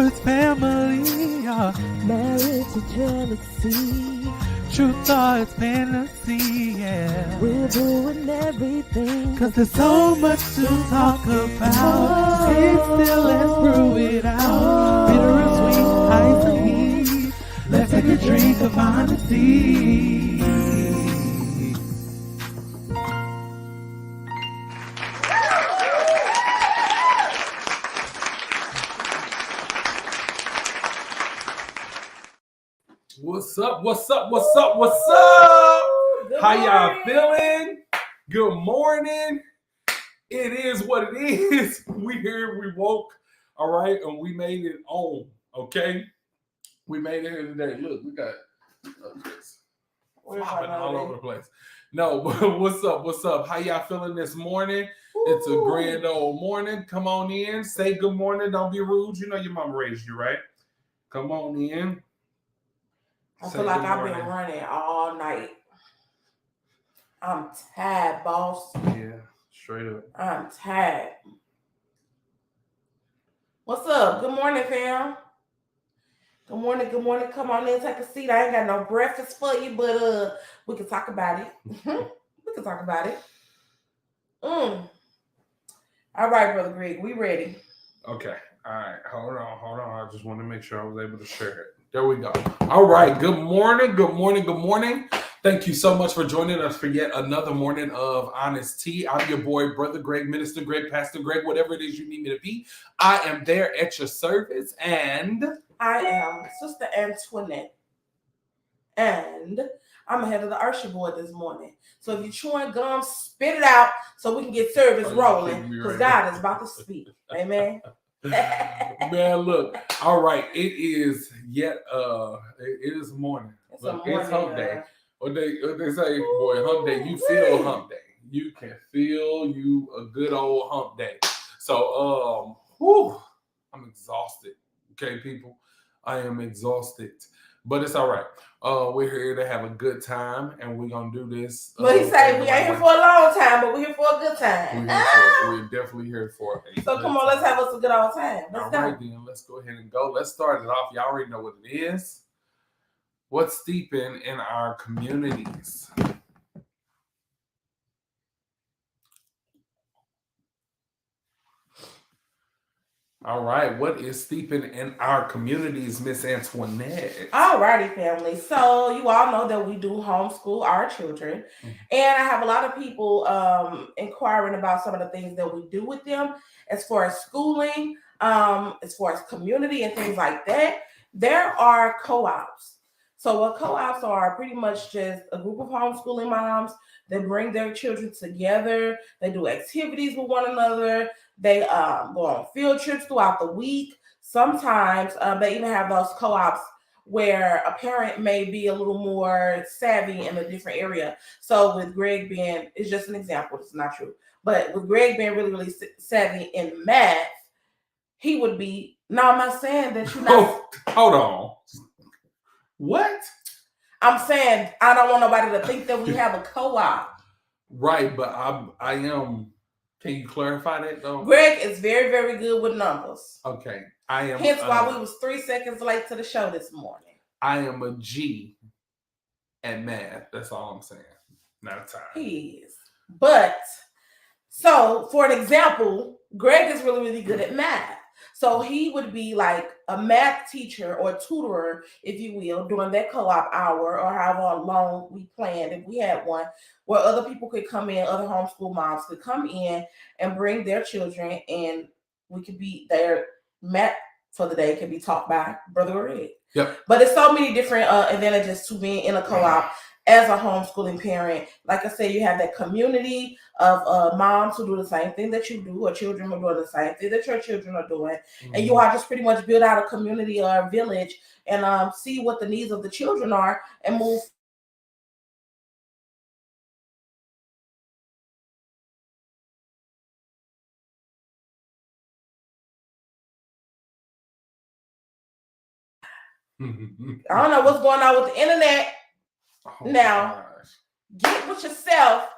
Rutherfords family are married to jealousy. Truth or it's fantasy, yeah. We're doing everything, Cause there's so much to talk about. Sit still, let's brew it out. Bitter or sweet, ice or heat. Let's take a drink of honesty. What's up? What's up? What's up? What's up? Good How y'all morning. feeling? Good morning. It is what it is. We here, we woke, all right, and we made it on, okay? We made it here today. Look, we got this flopping all over the place. No, but what's up? What's up? How y'all feeling this morning? It's a grand old morning. Come on in. Say good morning. Don't be rude. You know your mama raised you, right? Come on in. I feel like I've been running all night. I'm tired, boss. Yeah, straight up. I'm tired. What's up? Good morning, fam. Good morning, good morning. Come on in, take a seat. I ain't got no breakfast for you, but we can talk about it. We can talk about it. All right, Brother Greg, we ready. Okay. All right. Hold on. I just want to make sure I was able to share it. There we go. All right. Good morning. Good morning. Good morning. Thank you so much for joining us for yet another morning of Honest Tea. I'm your boy, Brother Greg, Minister Greg, Pastor Greg, whatever it is you need me to be. I am there at your service, and I am Sister Antoinette, and I'm ahead of the Usher board this morning. So if you're chewing gum, spit it out so we can get service rolling, because God is about to speak. Amen. Man, look. All right. It is yet it is morning. It's hump day. What they say, boy, hump day. You feel hump day. You can feel you a good old hump day. So I'm exhausted. Okay, people. I am exhausted. But it's all right. We're here to have a good time, and we're gonna do this. But he said we ain't here for a long time, but we're here for a good time. We're definitely here for a so come on, let's have us a good old time. Let's go. Right, then let's go ahead and go. Let's start it off. Y'all already know what it is. What's steeping in our communities? All right, what is steeping in our communities, Miss Antoinette? All righty, family. So you all know that we do homeschool our children, and I have a lot of people inquiring about some of the things that we do with them as far as schooling, as far as community and things like that. There are co-ops. So what co-ops are pretty much just a group of homeschooling moms that bring their children together. They do activities with one another. They go on field trips throughout the week. Sometimes they even have those co-ops where a parent may be a little more savvy in a different area. So with Greg being, it's just an example, it's not true, but with Greg being really, really savvy in math, he would be, no, I'm not saying that you're not. Hold on. What? I'm saying I don't want nobody to think that we have a co-op. Right, but I am. Can you clarify that though? Greg is very, very good with numbers. Okay, I am. Hence why we was 3 seconds late to the show this morning. I am a G at math. That's all I'm saying. Not a time. He is. But so for an example, Greg is really, really good at math. So he would be like a math teacher or tutorer, if you will, during that co-op hour or however long we planned, if we had one, where other people could come in, other homeschool moms could come in and bring their children, and we could be their math for the day can be taught by Brother Greg. Yep. But there's so many different advantages to being in a co-op as a homeschooling parent. Like I said, you have that community of moms who do the same thing that you do, or children who are doing the same thing that your children are doing. And you all just pretty much build out a community or a village and see what the needs of the children are and move. I don't know what's going on with the internet. Now, get with yourself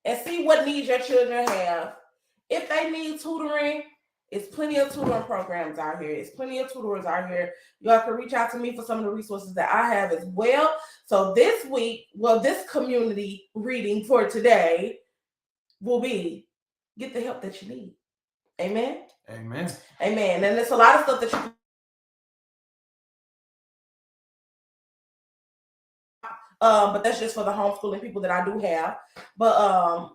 and see what needs your children have. If they need tutoring, It's plenty of tutoring programs out here. It's plenty of tutors out here. Y'all can reach out to me for some of the resources that I have as well. So this week, this community reading for today will be get the help that you need. Amen. Amen. Amen. And there's a lot of stuff that you but that's just for the homeschooling people that I do have. But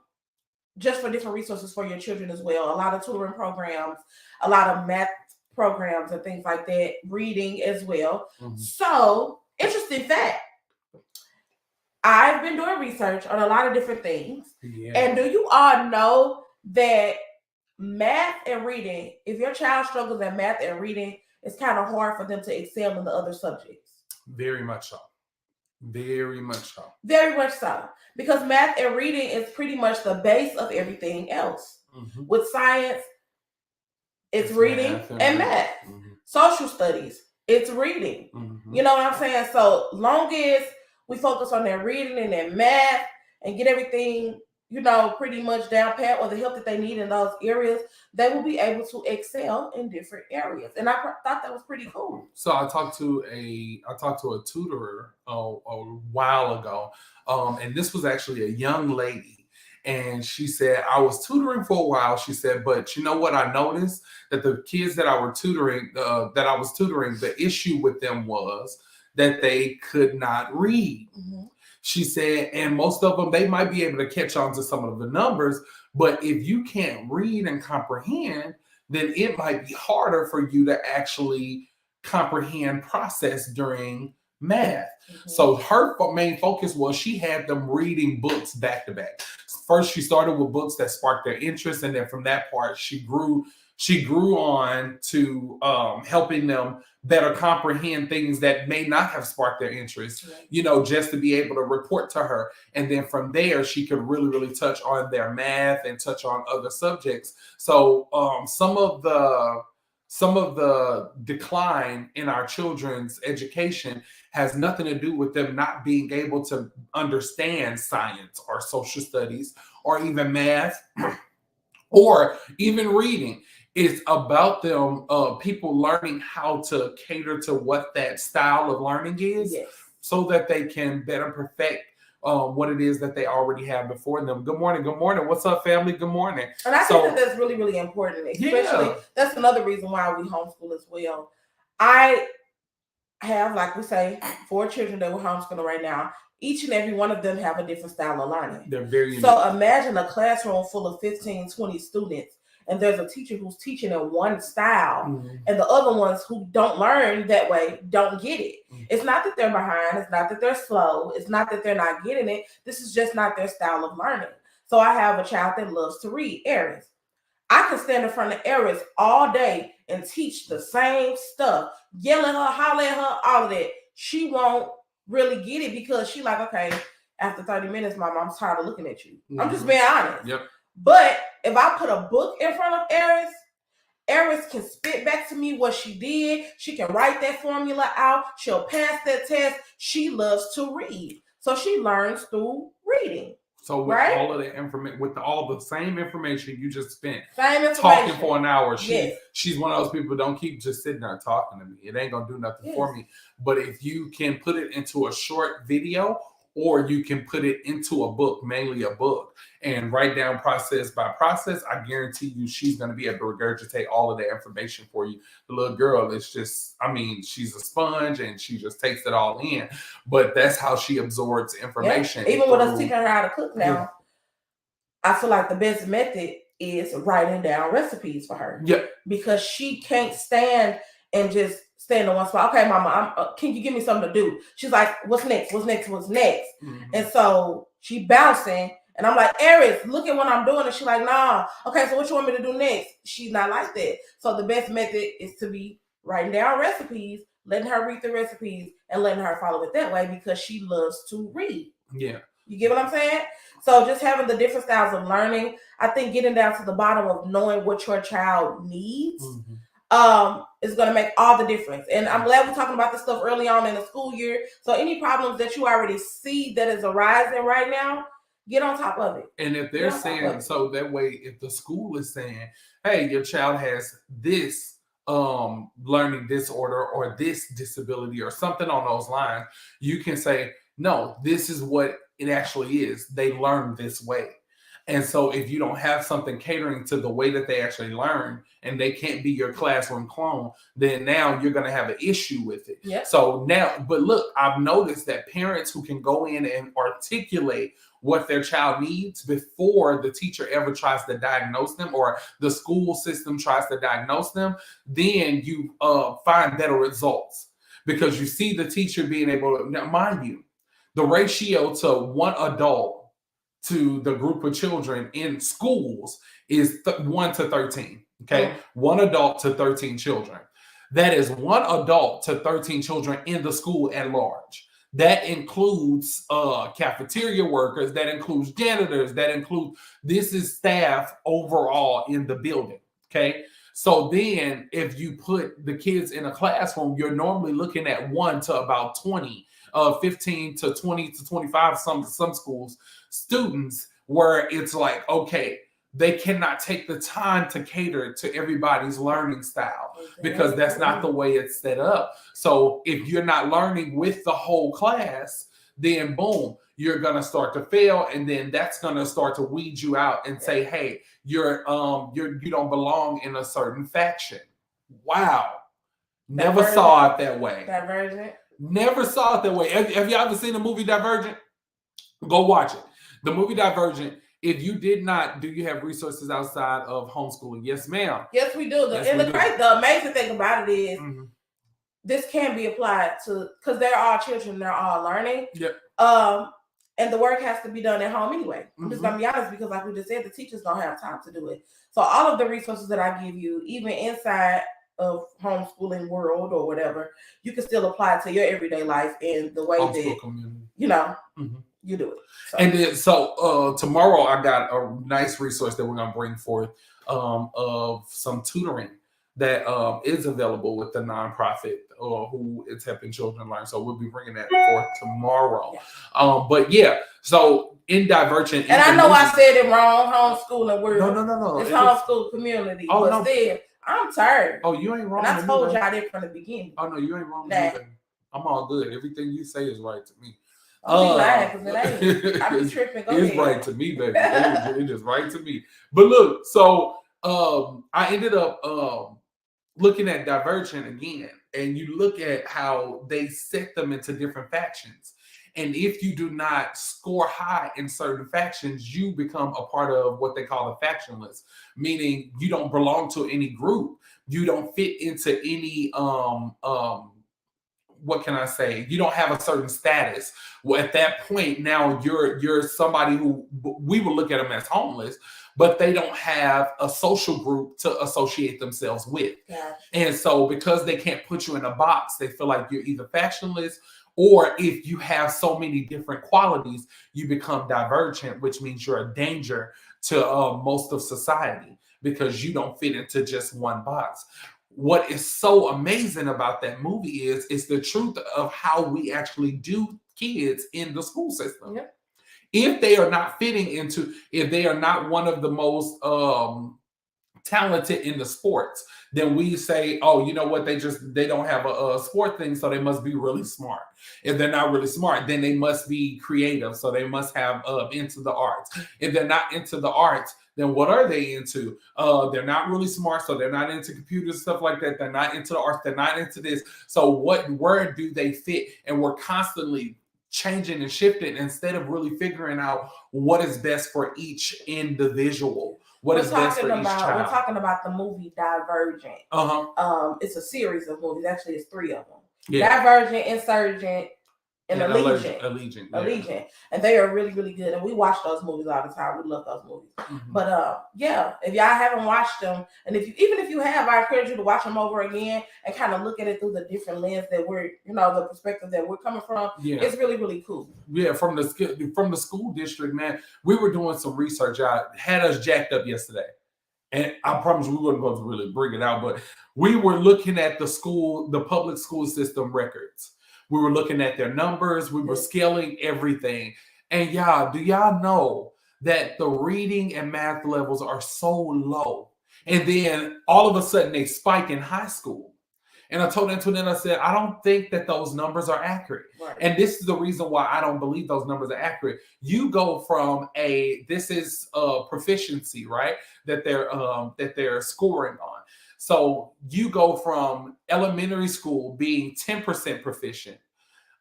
just for different resources for your children as well. A lot of tutoring programs, a lot of math programs and things like that, reading as well. Mm-hmm. So, interesting fact. I've been doing research on a lot of different things. Yeah. And do you all know that math and reading, if your child struggles at math and reading, it's kind of hard for them to excel in the other subjects? Very much so. Very much so. Very much so. Because math and reading is pretty much the base of everything else. Mm-hmm. With science, it's reading and math. Mm-hmm. Social studies, it's reading. Mm-hmm. You know what I'm saying? So long as we focus on their reading and their math and get everything, pretty much down pat, or the help that they need in those areas, they will be able to excel in different areas. And I thought that was pretty cool. So I talked to a tutor a while ago, and this was actually a young lady. And she said, I was tutoring for a while. She said, but you know what I noticed? That the kids that I was tutoring, the issue with them was that they could not read. Mm-hmm. She said, and most of them, they might be able to catch on to some of the numbers, but if you can't read and comprehend, then it might be harder for you to actually comprehend, process during math. Mm-hmm. So her main focus was she had them reading books back to back. First, she started with books that sparked their interest, and then from that part, she grew on to helping them better comprehend things that may not have sparked their interest, right. Just to be able to report to her. And then from there, she could really, really touch on their math and touch on other subjects. So some of the decline in our children's education has nothing to do with them not being able to understand science or social studies or even math or even reading. It's about them, people learning how to cater to what that style of learning is, yes. so that they can better perfect what it is that they already have before them. Good morning. Good morning. What's up, family? Good morning. And I think that's really, really important, especially that's another reason why we homeschool as well. I have, like we say, 4 children that we're homeschooling right now. Each and every one of them have a different style of learning. They're very unique. So imagine a classroom full of 15, 20 students. And there's a teacher who's teaching in one style, mm-hmm. and the other ones who don't learn that way don't get it. Mm-hmm. It's not that they're behind. It's not that they're slow. It's not that they're not getting it. This is just not their style of learning. So I have a child that loves to read, Aries. I can stand in front of Aries all day and teach the same stuff, yell at her, holler at her, all of that. She won't really get it because she's like, okay, after 30 minutes, Mom, I'm tired of looking at you. Mm-hmm. I'm just being honest. Yep. But if I put a book in front of Aries can spit back to me what she did. She can write that formula out. She'll pass that test. She loves to read. So she learns through reading. So with all of the information, with all the same information you just spent talking for an hour, she's one of those people who don't keep just sitting there talking to me. It ain't going to do nothing for me. But if you can put it into a short video, or you can put it into a book, mainly a book, and write down process by process, I guarantee you she's going to be able to regurgitate all of the information for you. The little girl is just, she's a sponge and she just takes it all in. But that's how she absorbs information. Yeah. Even with us teaching her how to cook now, I feel like the best method is writing down recipes for her. Yep. Because she can't stand and just stay in one spot. Okay, Mama, can you give me something to do? She's like, what's next? What's next? What's next? Mm-hmm. And so she bouncing, and I'm like, Aries, look at what I'm doing. And she's like, nah. Okay, so what you want me to do next? She's not like that. So the best method is to be writing down recipes, letting her read the recipes, and letting her follow it that way because she loves to read. Yeah. You get what I'm saying? So just having the different styles of learning, I think getting down to the bottom of knowing what your child needs, mm-hmm. Is going to make all the difference. And I'm glad we're talking about this stuff early on in the school year. So any problems that you already see that is arising right now, Get on top of it. And if they're saying, so that way, if the school is saying, hey, your child has this learning disorder or this disability or something on those lines, you can say, no, this is what it actually is. They learn this way. And so if you don't have something catering to the way that they actually learn and they can't be your classroom clone, then now you're going to have an issue with it. Yep. So now, but look, I've noticed that parents who can go in and articulate what their child needs before the teacher ever tries to diagnose them or the school system tries to diagnose them, then you find better results because you see the teacher being able to, now mind you, the ratio to one adult to the group of children in schools is 1 to 13. Okay. One adult to 13 children. That is one adult to 13 children in the school at large. That includes cafeteria workers, that includes janitors, this is staff overall in the building. Okay. So then if you put the kids in a classroom, you're normally looking at 1 to about 20. 15 to 20 to 25, some schools, students, where it's like, okay, they cannot take the time to cater to everybody's learning style because that's not the way it's set up. So if you're not learning with the whole class, then boom, you're gonna start to fail, and then that's gonna start to weed you out and say, hey, you don't belong in a certain faction. Wow. Never saw it that way. Divergent. Never saw it that way. Have you ever seen the movie Divergent? Go watch it. The movie Divergent. If you did not, do you have resources outside of homeschooling? Yes, ma'am. Yes, we do. The amazing thing about it is this can be applied to, because they're all children, they're all learning. Yep. And the work has to be done at home anyway. I'm just gonna be honest, because like we just said, the teachers don't have time to do it. So all of the resources that I give you, even inside of homeschooling world or whatever, you can still apply it to your everyday life in the way that community. You do it. So. And then tomorrow I got a nice resource that we're gonna bring forth of some tutoring that is available with the nonprofit who is helping children learn. So we'll be bringing that forth tomorrow. Yeah. But yeah, so in Divergent, and I know I said it wrong, homeschooling world. No. It's homeschool community. But still, I'm tired. Oh, you ain't wrong. And I told y'all that from the beginning. Oh no, you ain't wrong. I'm all good. Everything you say is right to me. I'll be lying because it ain't. I be tripping. It's right to me, baby. It is right to me. But look, so I ended up looking at Divergent again, and you look at how they set them into different factions. And if you do not score high in certain factions, you become a part of what they call the factionless, meaning you don't belong to any group. You don't fit into any what can I say? You don't have a certain status. Well, at that point, now you're somebody who we will look at them as homeless, but they don't have a social group to associate themselves with. Yeah. And so because they can't put you in a box, they feel like you're either factionless, or if you have so many different qualities, you become divergent, which means you're a danger to most of society because you don't fit into just one box. What is so amazing about that movie is the truth of how we actually do kids in the school system. Yep. If they are not fitting into, if they are not one of the most talented in the sports, then we say, oh, you know what, they don't have a sport thing, so they must be really smart. If they're not really smart, then they must be creative, so they must have into the arts. If they're not into the arts, then what are they into? They're not really smart, so they're not into computers, stuff like that. They're not into the arts, they're not into this. So where do they fit? And we're constantly changing and shifting instead of really figuring out what is best for each individual. What is best for each child? We're talking about the movie Divergent. It's a series of movies. Actually, it's 3 of them. Yeah. Divergent, Insurgent, and Allegiant. And they are really, really good. And we watch those movies all the time. We love those movies. Mm-hmm. But yeah, if y'all haven't watched them, and even if you have, I encourage you to watch them over again and kind of look at it through the different lens that we're, the perspective that we're coming from. Yeah. It's really, really cool. Yeah, from the school district, man, we were doing some research. I had us jacked up yesterday. And I promise we weren't going to really bring it out, but we were looking at the public school system records. We were looking at their numbers. We were scaling everything. And y'all, do y'all know that the reading and math levels are so low? And then all of a sudden they spike in high school. And I told Antoinette, I said, I don't think that those numbers are accurate. Right. And this is the reason why I don't believe those numbers are accurate. You go from this is proficiency, right? That they're scoring on. So you go from elementary school being 10% proficient.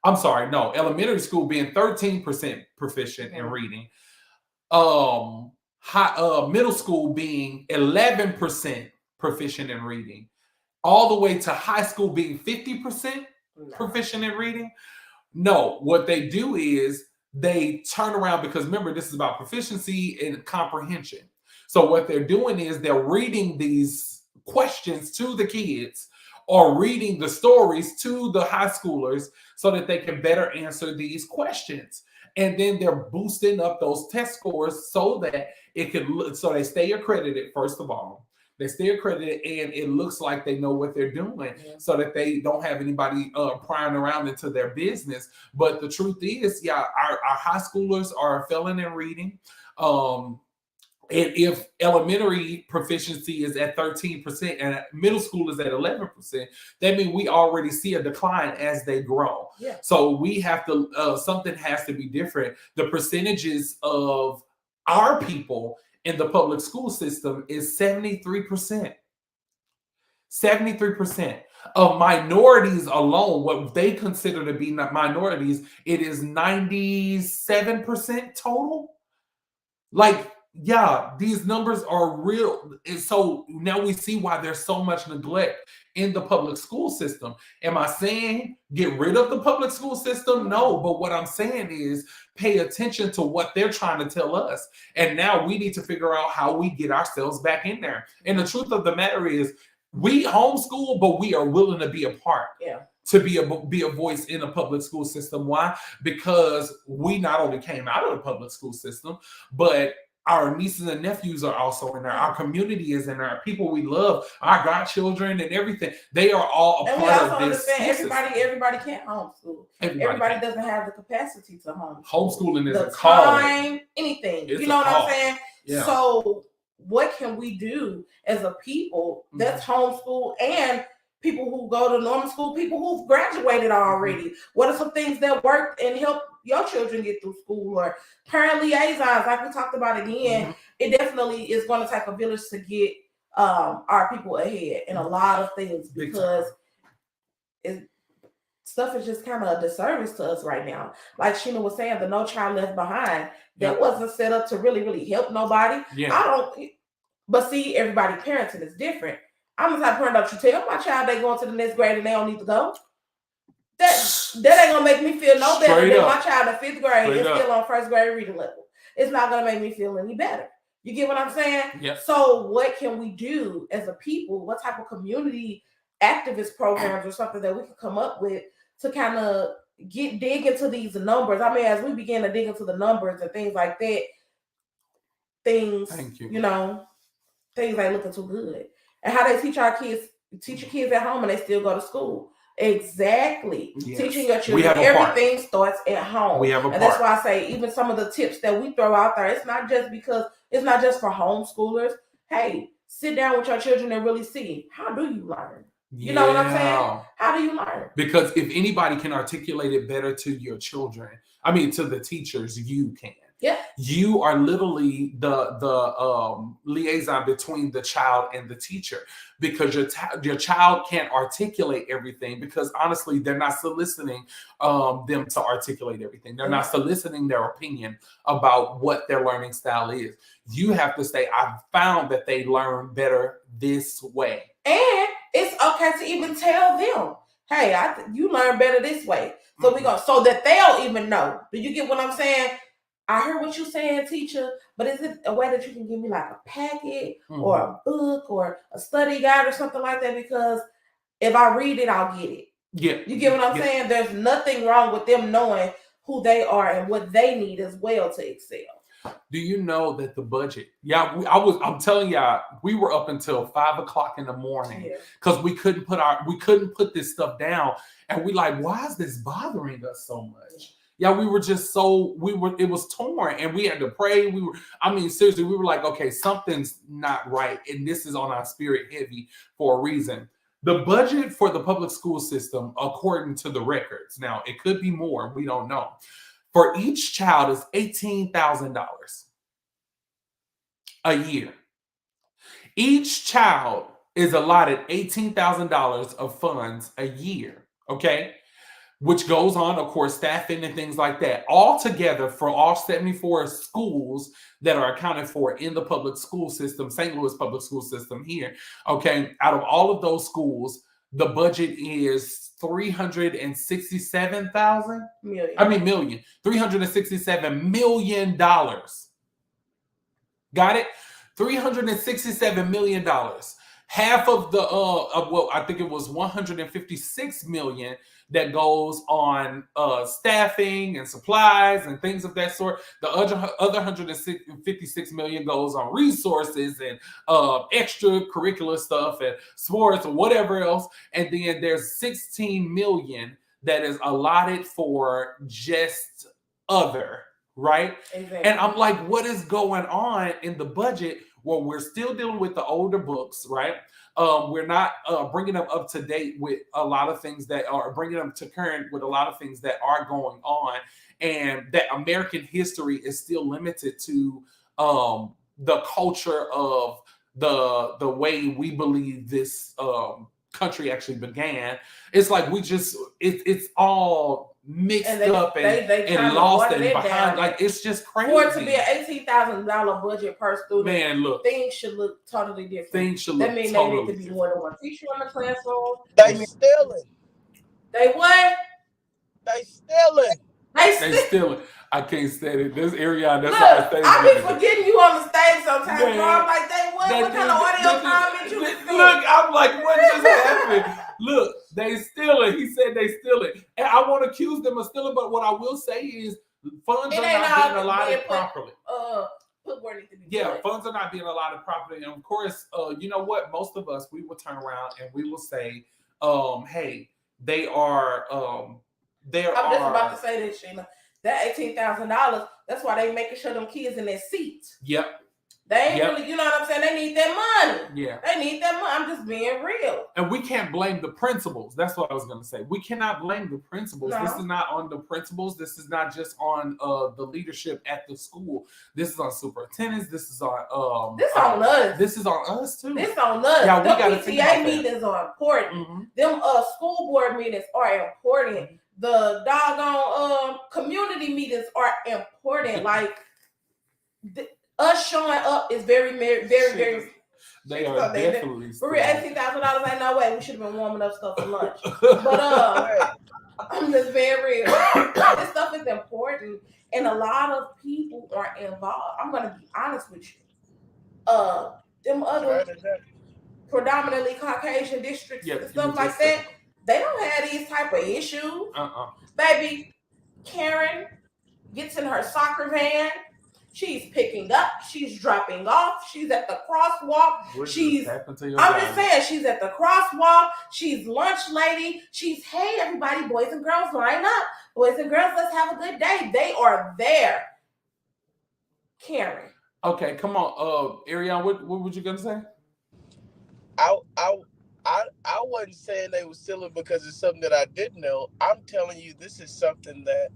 I'm sorry, no, elementary school being 13% proficient in reading. Middle school being 11% proficient in reading, all the way to high school being 50% proficient in reading. No, what they do is they turn around, because remember, this is about proficiency and comprehension. So what they're doing is they're reading these questions to the kids or reading the stories to the high schoolers so that they can better answer these questions. And then they're boosting up those test scores so that it can, so they stay accredited, first of all. They stay accredited, and it looks like they know what they're doing, so that they don't have anybody prying around into their business. But the truth is, yeah, our high schoolers are failing in reading. And if elementary proficiency is at 13% and middle school is at 11%, that means we already see a decline as they grow. Yeah. So we have to, something has to be different. The percentages of our people in the public school system is 73%. 73% of minorities alone, what they consider to be minorities, it is 97% total. Like, yeah, these numbers are real. And so now we see why there's so much neglect in the public school system. Am I saying get rid of the public school system? No, but what I'm saying is pay attention to what they're trying to tell us. And now we need to figure out how we get ourselves back in there. And the truth of the matter is, we homeschool, but we are willing to be a part. Yeah. To be a voice in the public school system. Why? Because we not only came out of the public school system, but our nieces and nephews are also in there. Our community is in there. People we love, our godchildren and everything. They are all a part of this. Everybody can't homeschool. Everybody doesn't have the capacity to homeschool. Homeschooling is the a call. Time, anything. It's you know what call. I'm saying? Yeah. So what can we do as a people that's homeschool and people who go to normal school, people who've graduated already? What are some things that work and help your children get through school? Or parent liaisons, like we talked about again, it definitely is going to take a village to get our people ahead in a lot of things, because stuff is just kind of a disservice to us right now. Like Sheena was saying, the No Child Left Behind, that wasn't set up to really help nobody. But see, everybody parenting is different. I'm the type of parent that you tell my child they going to the next grade and they don't need to go. That ain't gonna make me feel no better than my child in 5th grade is still on 1st grade reading level. It's not gonna make me feel any better. You get what I'm saying? Yep. So what can we do as a people? What type of community activist programs or something that we can come up with to kind of dig into these numbers? I mean, as we begin to dig into the numbers and things like that, things, you know, things ain't looking too good. And how they teach your kids at home and they still go to school. Exactly. Yes. Teaching your children everything starts at home. And that's why I say even some of the tips that we throw out there, it's not just for homeschoolers. Hey, sit down with your children and really see, how do you learn? You know what I'm saying? How do you learn? Because if anybody can articulate it better to your children, I mean to the teachers, you can. Yeah. You are literally the liaison between the child and the teacher, because your child can't articulate everything, because honestly, they're not soliciting them to articulate everything. They're not soliciting their opinion about what their learning style is. You have to say, I've found that they learn better this way. And it's okay to even tell them, hey, you learn better this way. So we go, so that they'll even know. Do you get what I'm saying? I heard what you're saying, teacher, but is it a way that you can give me like a packet or a book or a study guide or something like that? Because if I read it, I'll get it. Yeah. You get what I'm saying? There's nothing wrong with them knowing who they are and what they need as well to excel. Do you know that the budget? Yeah, I'm telling y'all, we were up until 5 o'clock in the morning because we couldn't put this stuff down, and we like, why is this bothering us so much? Yeah, we were just so it was torn and we had to pray. I mean, seriously, we were like, okay, something's not right, and this is on our spirit heavy for a reason. The budget for the public school system, according to the records, now it could be more, we don't know. For each child is $18,000 a year. Each child is allotted $18,000 of funds a year. Okay, which goes on, of course, staffing and things like that. All together for all 74 schools that are accounted for in the public school system, St. Louis public school system here. Okay, out of all of those schools, the budget is 367,000 million. $367 million. Got it? $367 million. Half of the of what I think it was 156 million that goes on staffing and supplies and things of that sort. The other 156 million goes on resources and extracurricular stuff and sports or whatever else. And then there's 16 million that is allotted for just other, right? Exactly. And I'm like, what is going on in the budget? Well, we're still dealing with the older books, right? We're not bringing them up to date with a lot of things that are bringing them to current with a lot of things that are going on, and that American history is still limited to the culture of the way we believe this country actually began. It's like we just it's all mixed up and lost and behind. Like, it's just crazy. For it to be an $18,000 budget per student, man, look, things should look totally different. Things should look totally they need to be more than one teacher in the classroom. They stealing. They what? They stealing. They stealing. I can't stand it. This area, that's look, I be forgetting you on the stage sometimes. Bro. I'm like, what kind of audio comment you just look, I'm like, what just happened? Look, they stealing. He said they stealing. And I won't accuse them of stealing, but what I will say is funds are not being allotted properly. Funds are not being allotted properly. And of course, you know what? Most of us, we will turn around and we will say, hey, they are I'm just about to say this, Sheila. That $18,000, that's why they making sure them kids in their seats. Yep. They ain't really, you know what I'm saying? They need that money. Yeah. They need that money. I'm just being real. And we can't blame the principals. That's what I was going to say. We cannot blame the principals. No. This is not on the principals. This is not just on the leadership at the school. This is on superintendents. This is on this on us. This is on us too. This on us. Yeah, we got to PTA meetings are important. Mm-hmm. Them school board meetings are important. Mm-hmm. The doggone community meetings are important. Like us showing up is very. They are definitely. For real, $18,000 ain't no way. We should have been warming up stuff for lunch. But I'm just very real. This stuff is important, and a lot of people are involved. I'm gonna be honest with you. Them other predominantly Caucasian districts and stuff like that. They don't have these type of issues. Baby, Karen gets in her soccer van. She's picking up. She's dropping off. She's at the crosswalk. I'm just saying, she's at the crosswalk. She's lunch lady. She's, hey, everybody, boys and girls, line up. Boys and girls, let's have a good day. They are there. Karen. Okay, come on. Ariane, what were you going to say? I wasn't saying they were stealing because it's something that I didn't know. I'm telling you, this is something that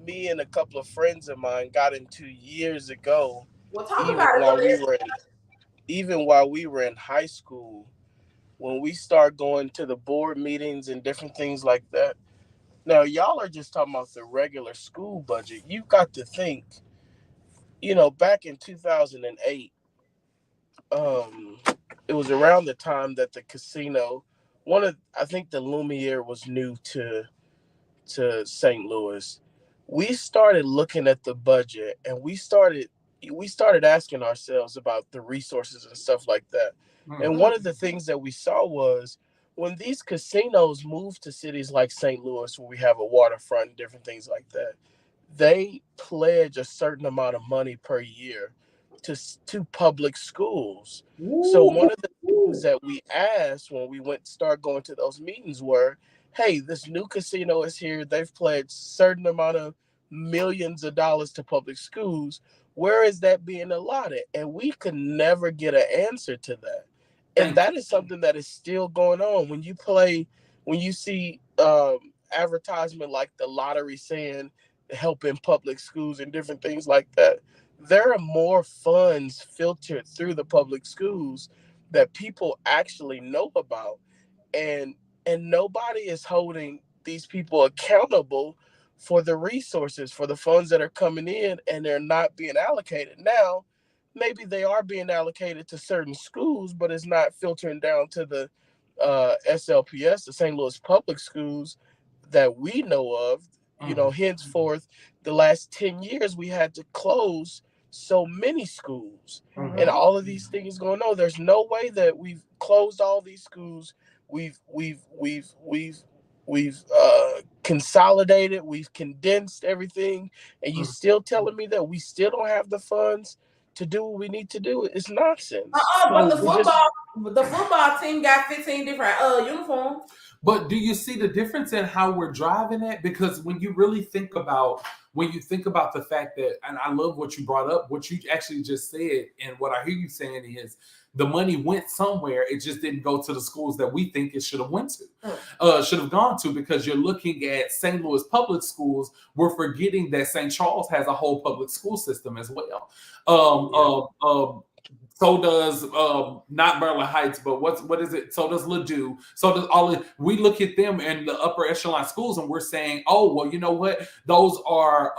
me and a couple of friends of mine got into years ago. Well, talk about it. Even while we were in high school, when we start going to the board meetings and different things like that. Now, y'all are just talking about the regular school budget. You've got to think, back in 2008, it was around the time that the casino, I think the Lumiere was new to St. Louis. We started looking at the budget and we started asking ourselves about the resources and stuff like that. Mm-hmm. And one of the things that we saw was when these casinos moved to cities like St. Louis, where we have a waterfront and different things like that, they pledge a certain amount of money per year to public schools. Ooh. So one of the things that we asked when we start going to those meetings were, hey, this new casino is here. They've pledged a certain amount of millions of dollars to public schools. Where is that being allotted? And we could never get an answer to that. And that is something that is still going on. When you see advertisement like the lottery saying helping public schools and different things like that, there are more funds filtered through the public schools that people actually know about, and nobody is holding these people accountable for the resources, for the funds that are coming in, and they're not being allocated. Now maybe they are being allocated to certain schools, but it's not filtering down to the SLPS, the St. Louis Public Schools that we know of. Henceforth, the last 10 years, we had to close so many schools and all of these things going on. There's no way that we've closed all these schools. We've consolidated, we've condensed everything, and you still telling me that we still don't have the funds to do what we need to do? It's nonsense. But the football team got 15 different uniforms. But do you see the difference in how we're driving it? Because when you really think about the fact that, and I love what you brought up, what you actually just said, and what I hear you saying is the money went somewhere. It just didn't go to the schools that we think it should have went to, should have gone to, because you're looking at St. Louis public schools. We're forgetting that St. Charles has a whole public school system as well. So does not Maryland Heights, but what is it? So does Ladue. So does we look at them in the upper echelon schools, and we're saying, oh, well, you know what? Those are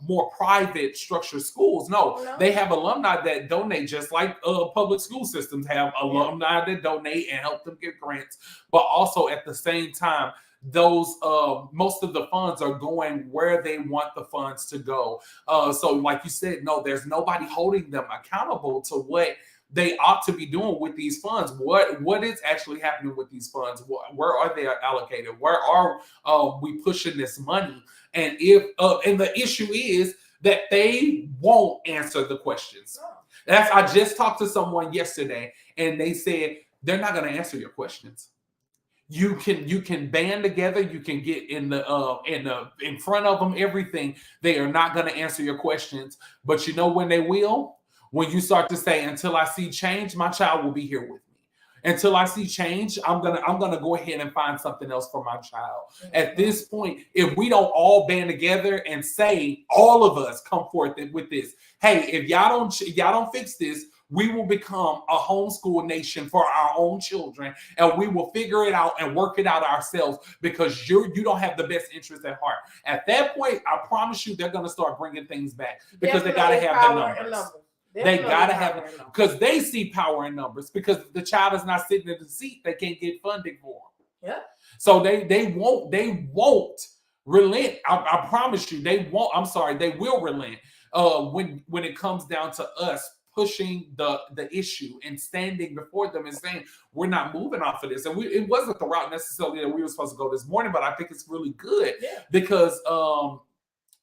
more private structured schools. No, they have alumni that donate, just like public school systems have alumni that donate and help them get grants. But also at the same time, those most of the funds are going where they want the funds to go. So like you said, no, there's nobody holding them accountable to what they ought to be doing with these funds. What is actually happening with these funds? Where are they allocated? Where are we pushing this money? And and the issue is that they won't answer the questions. I just talked to someone yesterday, and they said they're not going to answer your questions. You can band together. You can get in front of them. Everything. They are not going to answer your questions. But you know when they will? When you start to say, "Until I see change, my child will be here with me. Until I see change, I'm gonna go ahead and find something else for my child." At this point, if we don't all band together and say, all of us come forth with this, hey, if y'all don't fix this, we will become a homeschool nation for our own children, and we will figure it out and work it out ourselves, because you don't have the best interest at heart. At that point, I promise you, they're going to start bringing things back, because they got to have the numbers. They got to have it, because they see power in numbers, because if the child is not sitting in the seat, they can't get funding for them. Yeah. So they won't relent. I promise you, they won't. I'm sorry, they will relent when it comes down to us pushing the issue and standing before them and saying, we're not moving off of this. And it wasn't the route necessarily that we were supposed to go this morning, but I think it's really good because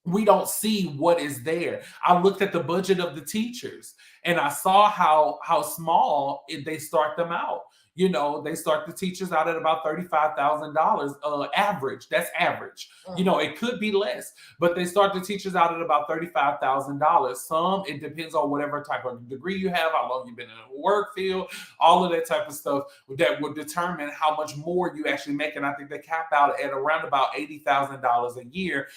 we don't see what is there. I looked at the budget of the teachers, and I saw how small they start them out. You know, they start the teachers out at about $35,000 average. That's average. You know, it could be less, but they start the teachers out at about $35,000. Some, it depends on whatever type of degree you have, how long you've been in the work field, all of that type of stuff that would determine how much more you actually make. And I think they cap out at around about $80,000 a year.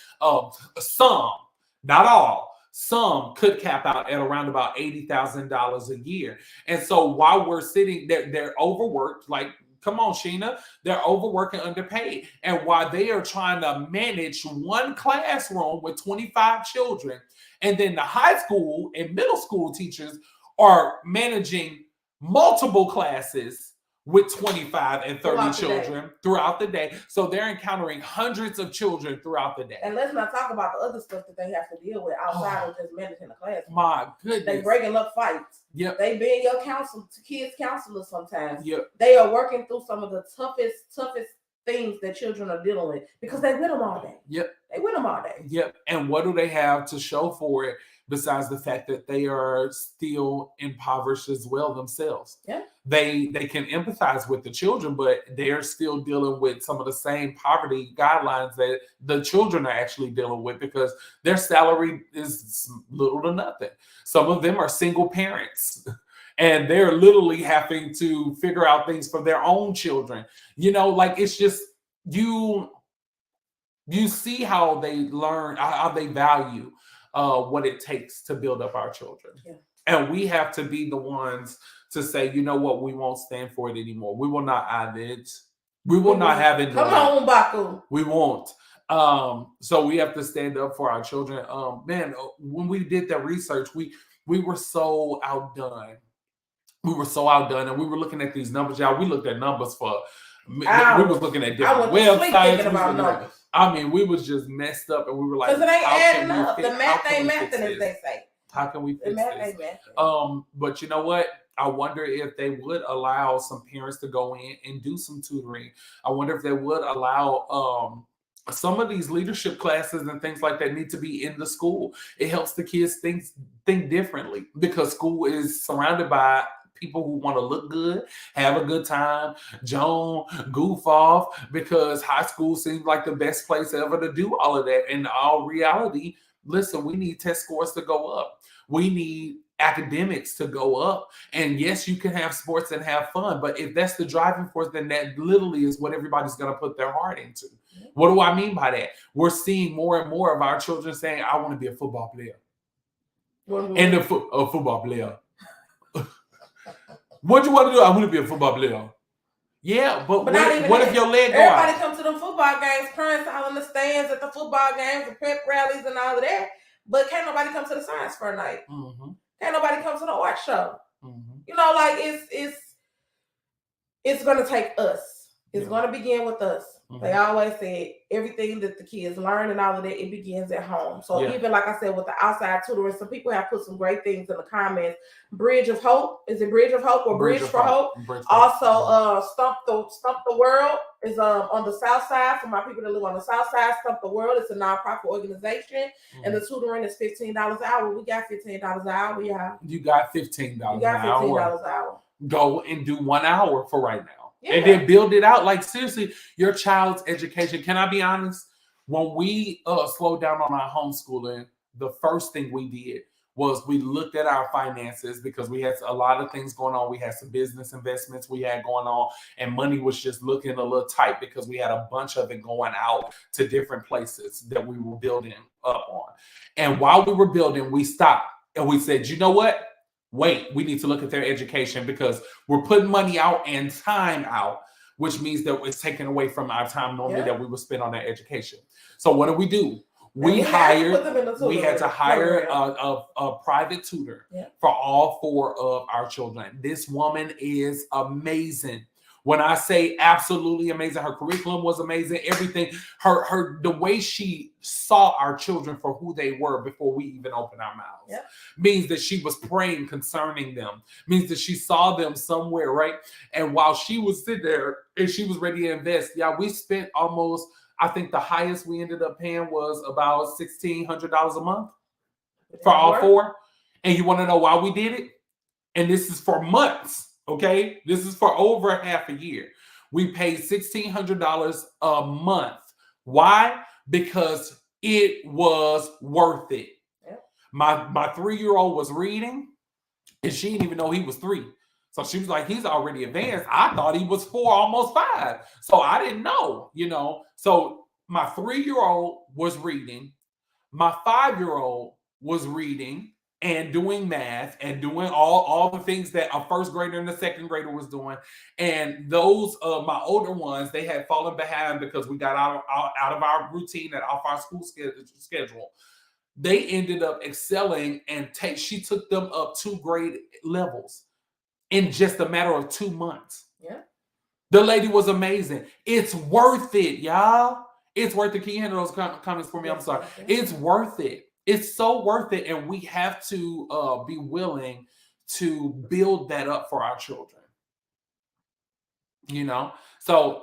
Some, not all. Some could cap out at around about $80,000 a year. And so while we're sitting there, they're overworked. Like, come on, Sheena. They're overworked and underpaid. And while they are trying to manage one classroom with 25 children, and then the high school and middle school teachers are managing multiple classes with 25 and 30 children throughout the day. So they're encountering hundreds of children throughout the day. And let's not talk about the other stuff that they have to deal with outside of just managing the class. My goodness. They breaking up fights. Yep. They being your kids counselors sometimes. Yep. They are working through some of the toughest things that children are dealing with because they with them all day. Yep. They with them all day. Yep. And what do they have to show for it? besides the fact that they are still impoverished as well themselves. Yeah. They can empathize with the children, but they're still dealing with some of the same poverty guidelines that the children are actually dealing with because their salary is little to nothing. Some of them are single parents. And they're literally having to figure out things for their own children. Like it's just you see how they learn, how they value what it takes to build up our children. Yeah. And we have to be the ones to say, you know what, we won't stand for it anymore. We will not have it. We will not have it. Come on, Baku. We won't. So we have to stand up for our children. Man, when we did that research, we were so outdone. We were so outdone, and we were looking at these numbers. Y'all, we looked at numbers for. We was looking at different websites. We was just messed up, and we were like, because it ain't adding up. The math ain't mathing, as they say. How can we fix this? But you know what? I wonder if they would allow some parents to go in and do some tutoring. I wonder if they would allow some of these leadership classes and things like that need to be in the school. It helps the kids think differently because school is surrounded by people who want to look good, have a good time, goof off, because high school seems like the best place ever to do all of that. In all reality, listen, we need test scores to go up. We need academics to go up. And yes, you can have sports and have fun, but if that's the driving force, then that literally is what everybody's going to put their heart into. What do I mean by that? We're seeing more and more of our children saying, I want to be a football player. And a football player. What do you want to do? I want to be a football player. Yeah, but what if your leg go out? Everybody comes to them football games, crying all in the stands at the football games, the prep rallies and all of that. But can't nobody come to the science fair night. Mm-hmm. Can't nobody come to the art show. Mm-hmm. Like it's going to take us. It's going to begin with us. Mm-hmm. They always say everything that the kids learn and all of that, it begins at home. So even like I said, with the outside tutoring, some people have put some great things in the comments. Bridge of Hope. Is it Bridge of Hope or Bridge for Hope? Also, Stump the World is on the south side. For my people that live on the south side, Stump the World. It's a nonprofit organization. Mm-hmm. And the tutoring is $15 an hour. We got $15 an hour, y'all. You got $15 an hour. You got $15 an hour. Go and do 1 hour for right now. Yeah. And then build it out. Like, seriously, your child's education. Can I be honest? When we slowed down on our homeschooling, the first thing we did was we looked at our finances because we had a lot of things going on. We had some business investments we had going on, and money was just looking a little tight because we had a bunch of it going out to different places that we were building up on. And while we were building, we stopped and we said, you know what? Wait, we need to look at their education because we're putting money out and time out, which means that it's taken away from our time normally that we would spend on their education. So what do? We had to hire a private tutor for all 4 of our children. This woman is amazing. When I say absolutely amazing, her curriculum was amazing. Everything, the way she saw our children for who they were before we even opened our mouths means that she was praying concerning them, means that she saw them somewhere, right? And while she was sitting there and she was ready to invest, we spent almost, I think the highest we ended up paying was about $1,600 a month for all 4. And you want to know why we did it? And this is for months. Okay, this is for over half a year. We paid $1,600 a month. Why? Because it was worth it. Yep. My 3-year-old was reading, and she didn't even know he was 3. So she was like, he's already advanced. I thought he was 4, almost 5. So I didn't know, So my 3-year-old was reading. My 5-year-old was reading and doing math and doing all the things that a first grader and a second grader was doing. And those my older ones, they had fallen behind because we got out of our routine and off our school schedule. They ended up excelling, and she took them up 2 grade levels in just a matter of 2 months. Yeah. The lady was amazing. It's worth it, y'all. It's worth it. Can you handle those comments for me? I'm sorry. It's worth it. It's so worth it, and we have to be willing to build that up for our children. So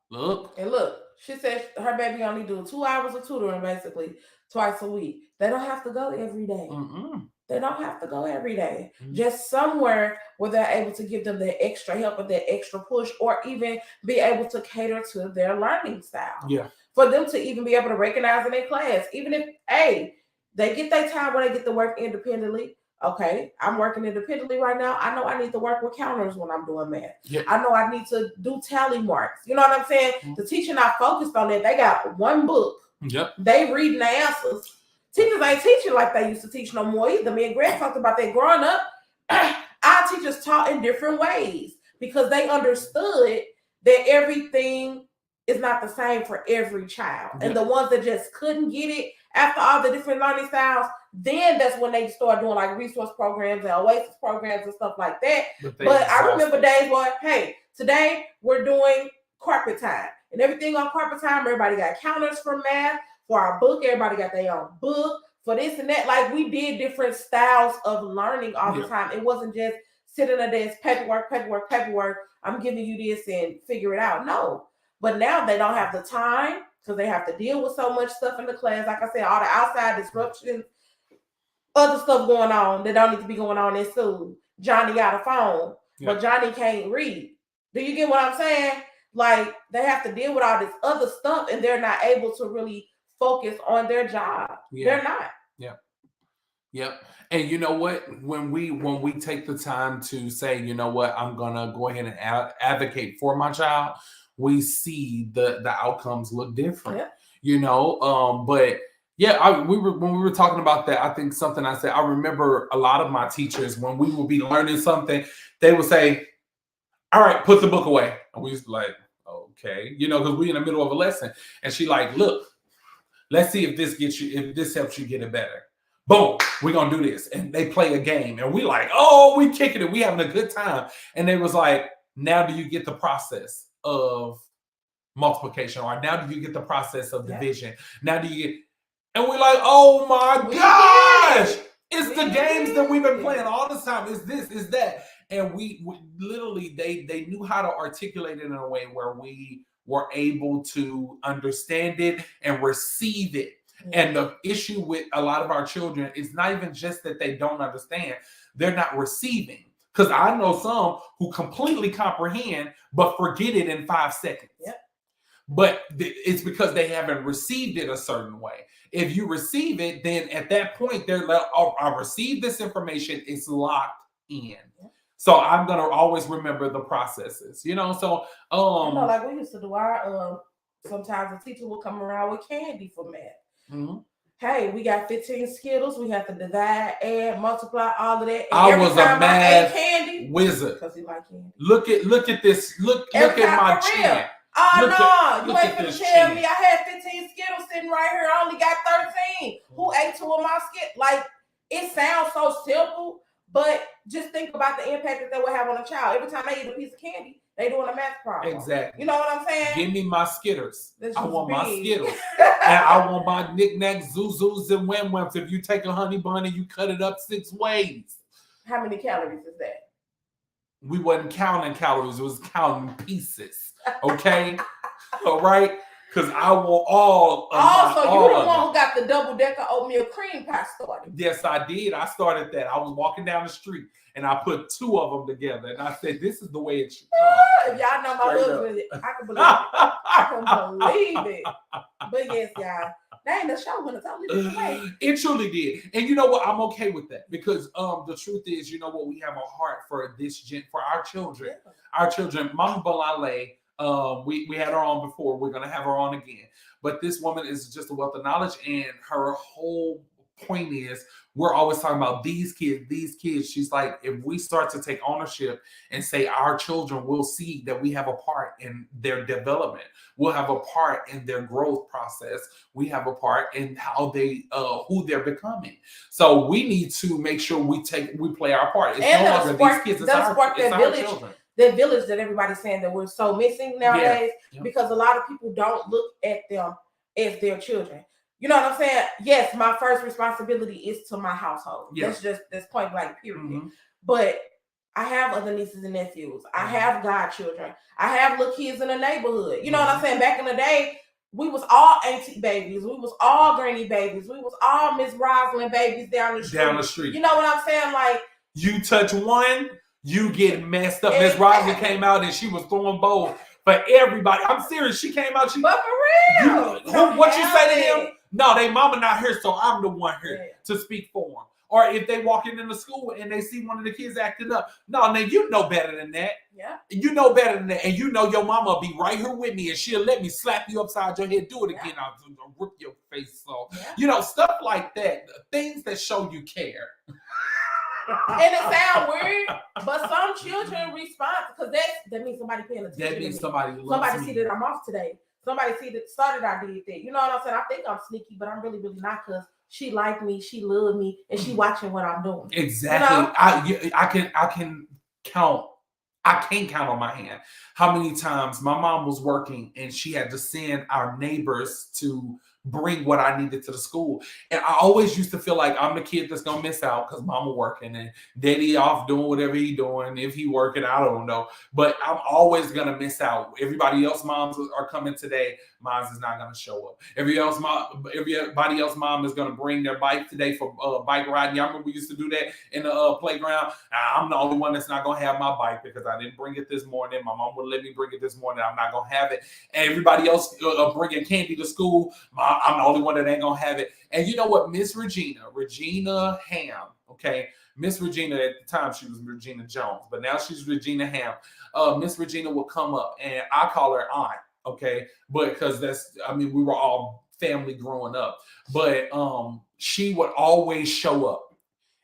look. And look, she said her baby only do 2 hours of tutoring basically. twice a week. They don't have to go every day. Mm-mm. They don't have to go every day. Mhm. Just somewhere where they're able to give them that extra help or that extra push, or even be able to cater to their learning style. Yeah. For them to even be able to recognize in their class, even if, hey, they get their time where they get to work independently. Okay, I'm working independently right now. I know I need to work with counters when I'm doing math. Yeah. I know I need to do tally marks. You know what I'm saying? Mhm. The teacher not focused on that. They got one book. Yep. They reading the answers. Teachers ain't teaching like they used to teach no more either. Me and Greg talked about that growing up. Our teachers taught in different ways because they understood that everything is not the same for every child. Yeah. And the ones that just couldn't get it after all the different learning styles, then that's when they start doing like resource programs and Oasis programs and stuff like that. But I remember days where, hey, today we're doing carpet time. And everything on carpet time, everybody got counters for math. For our book, everybody got their own book. For this and that, like we did different styles of learning all the time. It wasn't just sitting at this paperwork. I'm giving you this and figure it out. No. But now they don't have the time because they have to deal with so much stuff in the class. Like I said, all the outside disruptions, other stuff going on that don't need to be going on in school. Johnny got a phone, but Johnny can't read. Do you get what I'm saying? Like they have to deal with all this other stuff and they're not able to really focus on their job. They're not. Yep. And you know what? When we take the time to say, you know what, I'm gonna go ahead and advocate for my child, we see the outcomes look different. Yeah. You know, but yeah, when we were talking about that, I think something I said, I remember a lot of my teachers when we would be learning something, they would say, all right, put the book away. And we was like, okay, you know, because we're in the middle of a lesson. And she like, look, let's see if this helps you get it better. Boom, we're gonna do this. And they play a game. And we like, oh, we kicking it. We having a good time. And they was like, now do you get the process of multiplication? Or now do you get the process of division? Now do you get, and we're like, oh my gosh, it's the games that we've been playing all this time. Is this, is that. And we literally, they knew how to articulate it in a way where we were able to understand it and receive it. And the issue with a lot of our children is not even just that they don't understand, they're not receiving. Because I know some who completely comprehend but forget it in 5 seconds. Yep. But it's because they haven't received it a certain way. If you receive it, then at that point, they're like, oh, I received this information, it's locked in. Yep. So I'm gonna always remember the processes, you know. So you know, like we used to do our sometimes the teacher will come around with candy for math. Mm-hmm. Hey, we got 15 Skittles. We have to divide, add, multiply, all of that. And I was a math candy wizard. Because he like candy. Look at this. Look at my chin. Oh no, you ain't gonna tell me I had 15 Skittles sitting right here. I only got 13. Who ate 2 of my Skittles? Like it sounds so simple, but just think about the impact that would have on a child. Every time they eat a piece of candy, they doing a math problem. Exactly. You know what I'm saying? Give me my Skitters. I want my Skittles. And I want my knickknacks, zuzus, and wham-whams. If you take a honey bun and you cut it up 6 ways. How many calories is that? We wasn't counting calories. It was counting pieces. Okay? All right? Because I want all of so you're the one who got the double-decker oatmeal cream pie started. Yes, I did. I started that. I was walking down the street and I put 2 of them together. And I said, this is the way it should If y'all know my husband, I can believe it. I can believe it. But yes, y'all, that ain't the show when it's only this way. It truly did. And you know what? I'm okay with that because the truth is, you know what? We have a heart for for our children. Yeah. Our children, Mama Balale, we had her on before. We're going to have her on again. But this woman is just a wealth of knowledge. And her whole point is, we're always talking about these kids. She's like, if we start to take ownership and say our children will see that we have a part in their development, we'll have a part in their growth process, we have a part in how they who they're becoming. So we need to make sure we play our part. It's no longer these kids, it's our children. That village that everybody's saying that we're so missing nowadays, because a lot of people don't look at them as their children. You know what I'm saying? Yes, my first responsibility is to my household. Yes. That's point blank, period. Mm-hmm. But I have other nieces and nephews. I have godchildren. I have little kids in the neighborhood. You know what I'm saying? Back in the day, we was all auntie babies. We was all granny babies. We was all Miss Rosalind babies down the street. Down the street. You know what I'm saying? Like, you touch one, you get messed up. Miss Exactly. Rosalind came out and she was throwing bowls for everybody. I'm serious. She came out. but for real. What you say to them? No, they mama not here, so I'm the one here to speak for them. Or if they walk into the school and they see one of the kids acting up, no, now you know better than that. Yeah. You know better than that. And you know your mama will be right here with me and she'll let me slap you upside your head. Do it again. I'll rip your face off. Yeah. You know, stuff like that. Things that show you care. And it sounds weird, but some children respond because that means somebody paying attention. That means somebody see that I'm off today. Somebody see that started I did that. You know what I'm saying? I think I'm sneaky, but I'm really, really not because she liked me, she loved me, and she watching what I'm doing. Exactly. You know? I can count. I can't count on my hand how many times my mom was working and she had to send our neighbors to bring what I needed to the school. And I always used to feel like I'm the kid that's gonna miss out because mama working and daddy off doing whatever he doing. If he working, I don't know. But I'm always gonna miss out. Everybody else moms are coming today. Mine's is not gonna show up. Everybody else mom is gonna bring their bike today for bike riding. Y'all remember we used to do that in the playground? I'm the only one that's not gonna have my bike because I didn't bring it this morning. My mom wouldn't let me bring it this morning. I'm not gonna have it. And everybody else bringing candy to school. I'm the only one that ain't gonna have it. And you know what? Miss Regina Ham, okay? Miss Regina, at the time, she was Regina Jones, but now she's Regina Ham. Miss Regina will come up, and I call her aunt, okay? But because we were all family growing up. But she would always show up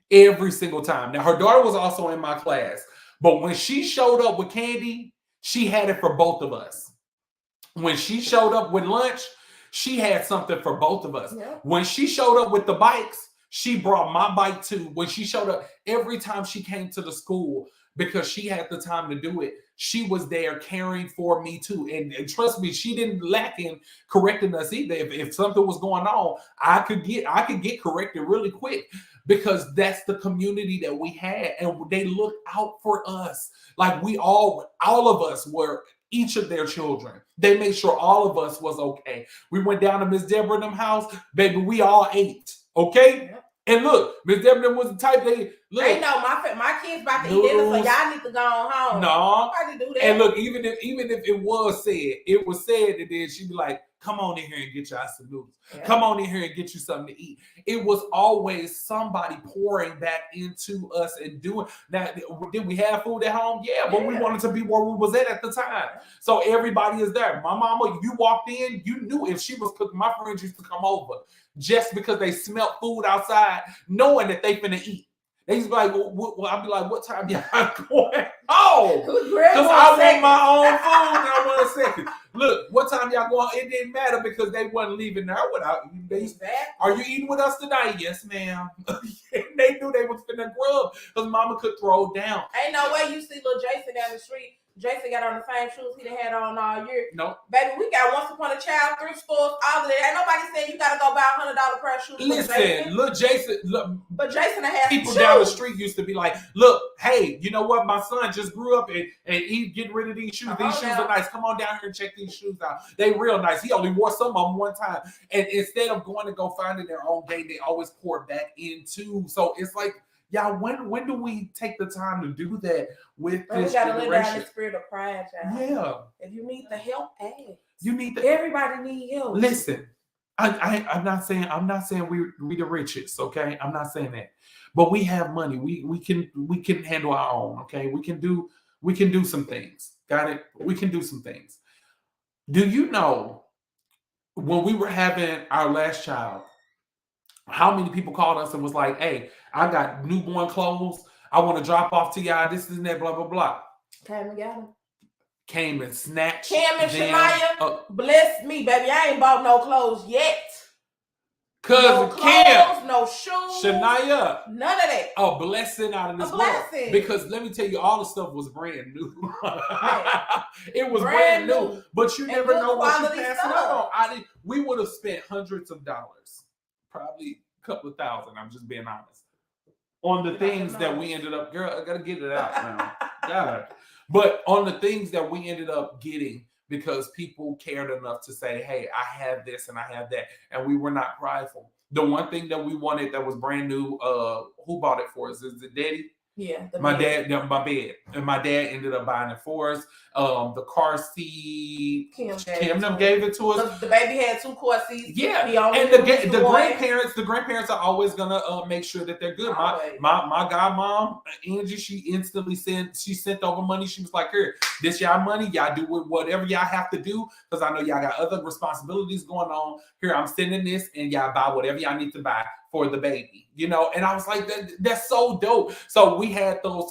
every single time. Now, her daughter was also in my class, but when she showed up with candy, she had it for both of us. When she showed up with lunch, she had something for both of us. Yeah. When she showed up with the bikes, she brought my bike too. When she showed up, every time she came to the school, because she had the time to do it, she was there caring for me too. And trust me, she didn't lack in correcting us either. If something was going on, I could get corrected really quick because that's the community that we had. And they looked out for us. Like all of us were each of their children. They made sure all of us was okay. We went down to Miss Deborah and them house, baby, we all ate, okay? Yeah. And look, Miss Deborah was the type they look. I know my kids about to eat dinner, so y'all need to go on home. No, nobody do that. And look, even if it was said, and then she'd be like, "Come on in here and get y'all some noodles. Yeah. Come on in here and get you something to eat." It was always somebody pouring back into us and doing. Now, did we have food at home? Yeah, but we wanted to be where we was at the time. So everybody is there. My mama, you walked in, you knew if she was cooking. My friends used to come over just because they smelled food outside, knowing that they finna eat. They used to be like, well, I'd be like, what time y'all going home? Because I want my own food and I want a second. Look, what time y'all going? It didn't matter because they wasn't leaving there without you. Are you eating with us tonight? Yes, ma'am. They knew they was finna grub because mama could throw down. Ain't no way you see little Jason down the street. Jason got on the same shoes he had on all year. No. Baby, we got Once Upon a Child, thrift stores, all of that. Ain't nobody saying you got to go buy $100 pair of shoes. Listen, look, Jason. But Jason has people down the street used to be like, look, hey, you know what? My son just grew up and he getting rid of these shoes. These shoes are nice. Come on down here and check these shoes out. They real nice. He only wore some of them one time. And instead of going to go finding their own game, they always pour back into. So it's like, y'all, when do we take the time to do that with this generation? We got to live down the spirit of pride, y'all. Yeah. If you need the help, ask. You need the. Everybody need help. Listen, I'm not saying we the richest, okay? I'm not saying that, but we have money. We can handle our own, okay? We can do some things. Got it? We can do some things. Do you know when we were having our last child? How many people called us and was like, "Hey, I got newborn clothes. I want to drop off to y'all. This and that, blah, blah, blah." Came and got them. Came and snatched Cam and Shania, bless me, baby. I ain't bought no clothes yet. No clothes, no shoes. Shania. None of that. A blessing out of this world. Because let me tell you, all the stuff was brand new. It was brand new. But you never know what you're passing up on. We would have spent hundreds of dollars. Probably a couple of thousand. I'm just being honest. On the things that we ended up, girl, I gotta get it out now. God. But on the things that we ended up getting because people cared enough to say, hey, I have this and I have that. And we were not prideful. The one thing that we wanted that was brand new, who bought it for us? Is it Daddy? Yeah, my bed, and my dad ended up buying it for us. The car seat, Kim gave it to us. The baby had 2 car seats. Yeah, and the grandparents are always gonna make sure that they're good. My godmom Angie, she instantly sent over money. She was like, "Here, this y'all money. Y'all do whatever y'all have to do because I know y'all got other responsibilities going on. Here, I'm sending this, and y'all buy whatever y'all need to buy for the baby, you know." And I was like, that's so dope. So we had those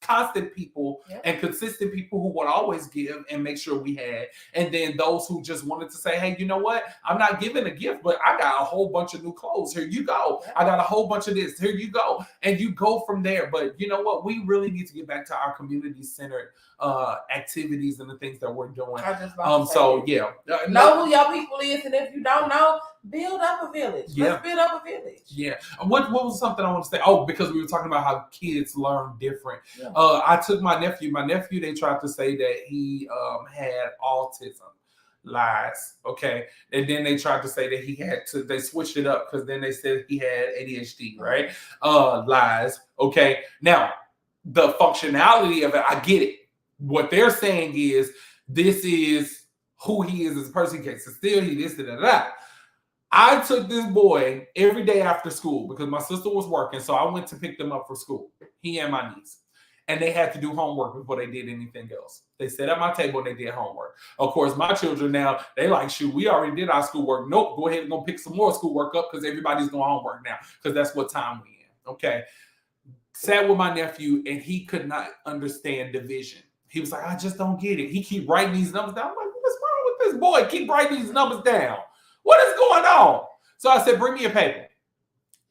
constant people and consistent people who would always give and make sure we had. And then those who just wanted to say, hey, you know what? I'm not giving a gift, but I got a whole bunch of new clothes. Here you go. I got a whole bunch of this. Here you go. And you go from there. But you know what? We really need to get back to our community-centered activities and the things that we're doing. Know who your people is, and if you don't know, build up a village. Let's build up a village. Yeah. What was something I want to say? Oh, because we were talking about how kids learn different. Yeah. I took my nephew. My nephew, they tried to say that he had autism. Lies. Okay. And then they tried to say that they switched it up because then they said he had ADHD, right? Lies. Okay. Now, the functionality of it, I get it. What they're saying is this is who he is as a person. He can't sit still. He this, that. I took this boy every day after school because my sister was working, so I went to pick them up for school, he and my niece. And they had to do homework before they did anything else. They sat at my table and they did homework. Of course, my children now, they like, shoot, we already did our schoolwork. Nope, go ahead and go pick some more schoolwork up because everybody's doing homework now because that's what time we in. Okay. Sat with my nephew and he could not understand division. He was like, I just don't get it. He keep writing these numbers down. I'm like, what's wrong with this boy? Keep writing these numbers down. What is going on? So I said, bring me a paper.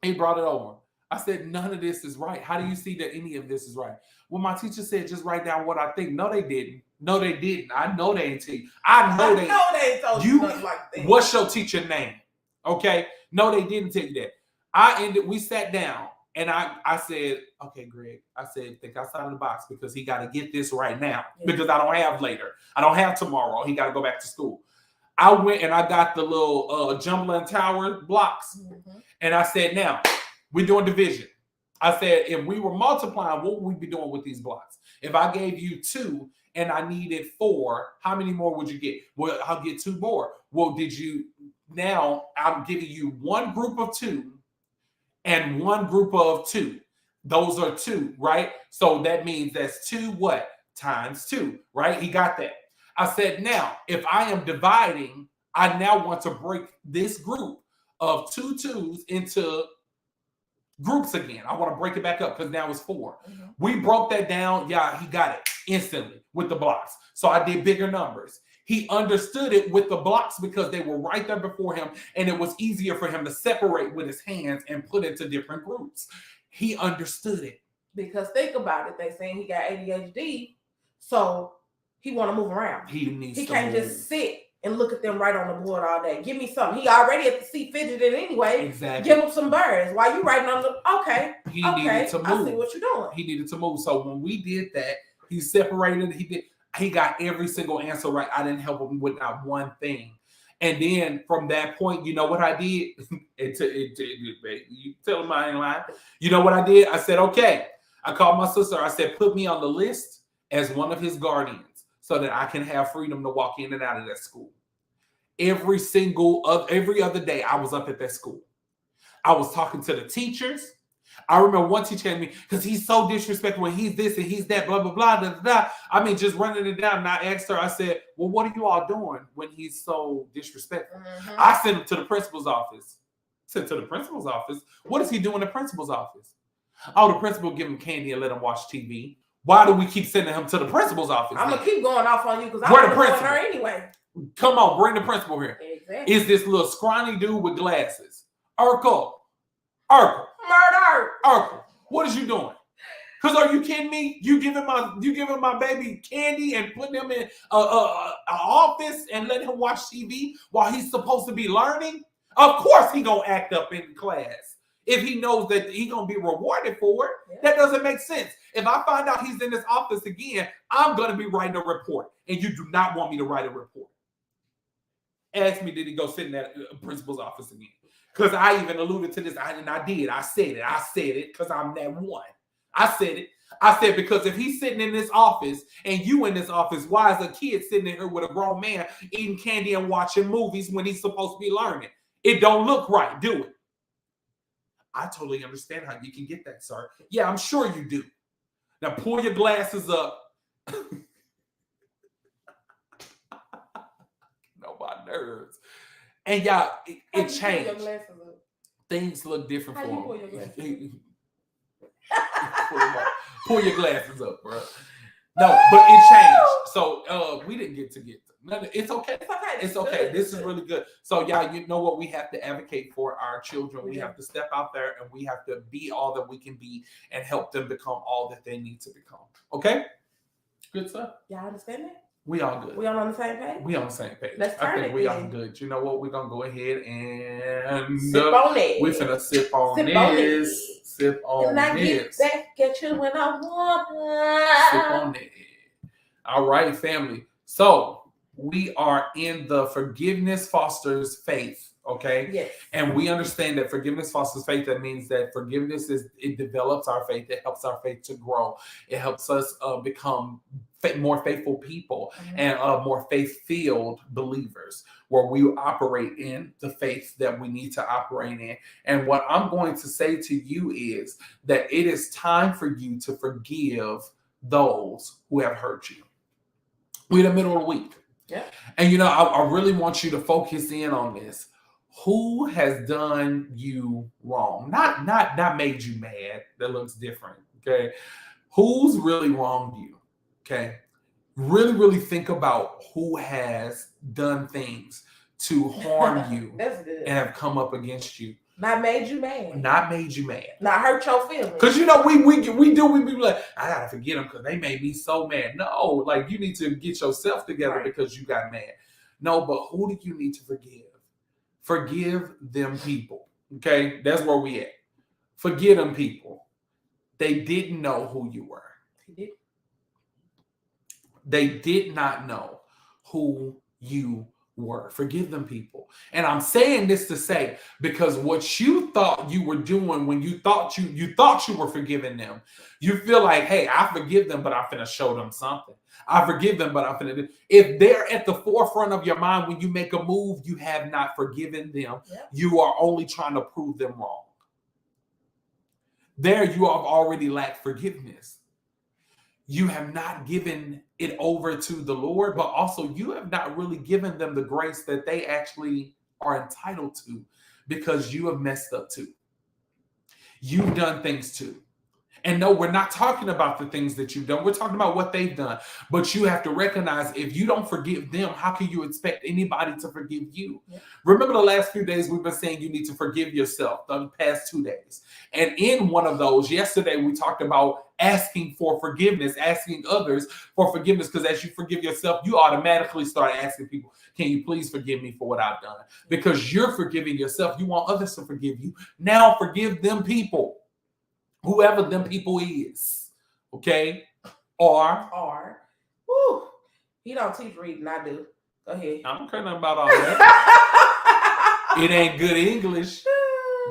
He brought it over. I said, none of this is right. How do you see that any of this is right? Well, my teacher said, just write down what I think. No, they didn't. No, they didn't. I know they ain't tell you. I know they ain't told you nothing like that. What's your teacher name? Okay. No, they didn't tell you that. We sat down and I said, okay, Greg, I said, think outside of the box because he got to get this right now because I don't have later. I don't have tomorrow. He got to go back to school. I went and I got the little Jumbling Tower blocks. Mm-hmm. And I said, now, we're doing division. I said, if we were multiplying, what would we be doing with these blocks? If I gave you 2 and I needed 4, how many more would you get? Well, I'll get 2 more. Well, now I'm giving you one group of 2 and one group of 2. Those are 2, right? So that means that's 2 what? Times 2, right? He got that. I said, now, if I am dividing, I now want to break this group of 2 2s into groups again. I want to break it back up because now it's 4. Mm-hmm. We broke that down. Yeah, he got it instantly with the blocks. So I did bigger numbers. He understood it with the blocks because they were right there before him, and it was easier for him to separate with his hands and put into different groups. He understood it. Because think about it. They saying he got ADHD, so he want to move around. He can't just sit and look at them right on the board all day. Give me something. He already at the seat fidgeting anyway. Exactly. Give him some birds. While you writing on the He needed to move. I see what you're doing. He needed to move. So when we did that, he separated. He got every single answer right. I didn't help him with not one thing. And then from that point, you know what I did? You tell him I ain't lying. You know what I did? I said, okay. I called my sister. I said, put me on the list as one of his guardians, so that I can have freedom to walk in and out of that school. Every other day, I was up at that school. I was talking to the teachers. I remember one teacher had me, because he's so disrespectful and he's this and he's that, blah, blah, blah, blah, blah. I mean, just running it down. And I asked her, I said, well, what are you all doing when he's so disrespectful? Mm-hmm. I sent him to the principal's office. Sent to the principal's office. What does he do in the principal's office? Oh, the principal give him candy and let him watch TV. Why do we keep sending him to the principal's office? I'm going to keep going off on you because I'm going to go her anyway. Come on, bring the principal here. Exactly. Is this little scrawny dude with glasses? Urkel. Urkel. What is you doing? Because are you kidding me? You giving my baby candy and putting him in an office and letting him watch TV while he's supposed to be learning? Of course he going to act up in class. if he knows that he's going to be rewarded for it. Yeah. That doesn't make sense. If I find out he's in this office again, I'm going to be writing a report. And you do not want me to write a report. Ask me, did he go sit in that principal's office again? Because I even alluded to this. I did. I said it because I'm that one. I said it. I said, because if he's sitting in this office and you in this office, why is a kid sitting in here with a grown man eating candy and watching movies when he's supposed to be learning? It don't look right, do it? I totally understand how you can get that, sir. Yeah, I'm sure you do. Now pull your glasses up. No, my nerves. And y'all, it changed. Things look different for him. Pull your glasses? Pull your glasses up, bro. No, but it changed. So we didn't get to nothing. It's okay. It's okay. This is really good. So y'all, you know what? We have to advocate for our children. We have to step out there and we have to be all that we can be and help them become all that they need to become. Okay? Good stuff. Y'all understand that? We all good. We all on the same page? We on the same page. Let's turn I think we all good. You know what? We're going to go ahead and sip on it. We're going to sip on this. Sip on this. And I get back at you when I want. Sip on it. All right, family. So we are in the forgiveness fosters faith. Okay. Yes. And we understand that forgiveness fosters faith. That means that forgiveness it develops our faith. It helps our faith to grow. It helps us become more faithful people and more faith-filled believers, where we operate in the faith that we need to operate in. And what I'm going to say to you is that it is time for you to forgive those who have hurt you. We're in the middle of the week. Yeah. And you know, I really want you to focus in on this. Who has done you wrong? Not made you mad. That looks different. Okay. Who's really wronged you? Okay. Really, really think about who has done things to harm you and have come up against you. Not made you mad. Not made you mad. Not hurt your feelings. Because you know, we be like, I gotta forget them because they made me so mad. No, like you need to get yourself together because you got mad. No, but who do you need to forgive? Forgive them people. Okay, that's where we at. Forgive them people. They didn't know who you were. They did not know who you were. Forgive them people. And I'm saying this to say, because what you thought you were doing when you thought you were forgiving them, you feel like, hey, I forgive them, but I'm finna show them something. I forgive them, but I'm finna do. If they're at the forefront of your mind when you make a move, you have not forgiven them. Yep. You are only trying to prove them wrong. There you have already lacked forgiveness. You have not given it over to the Lord, but also you have not really given them the grace that they actually are entitled to, because you have messed up too. You've done things too. And no, we're not talking about the things that you've done. We're talking about what they've done. But you have to recognize, if you don't forgive them, how can you expect anybody to forgive you? Yeah. Remember the last few days we've been saying you need to forgive yourself, the past 2 days. And in one of those, yesterday, we talked about asking for forgiveness, asking others for forgiveness, because as you forgive yourself, you automatically start asking people, can you please forgive me for what I've done? Because you're forgiving yourself. You want others to forgive you. Now forgive them people. Whoever them people is, okay? Or. Whew, he don't teach reading, I do. Go ahead. I don't care nothing about all that. It ain't good English,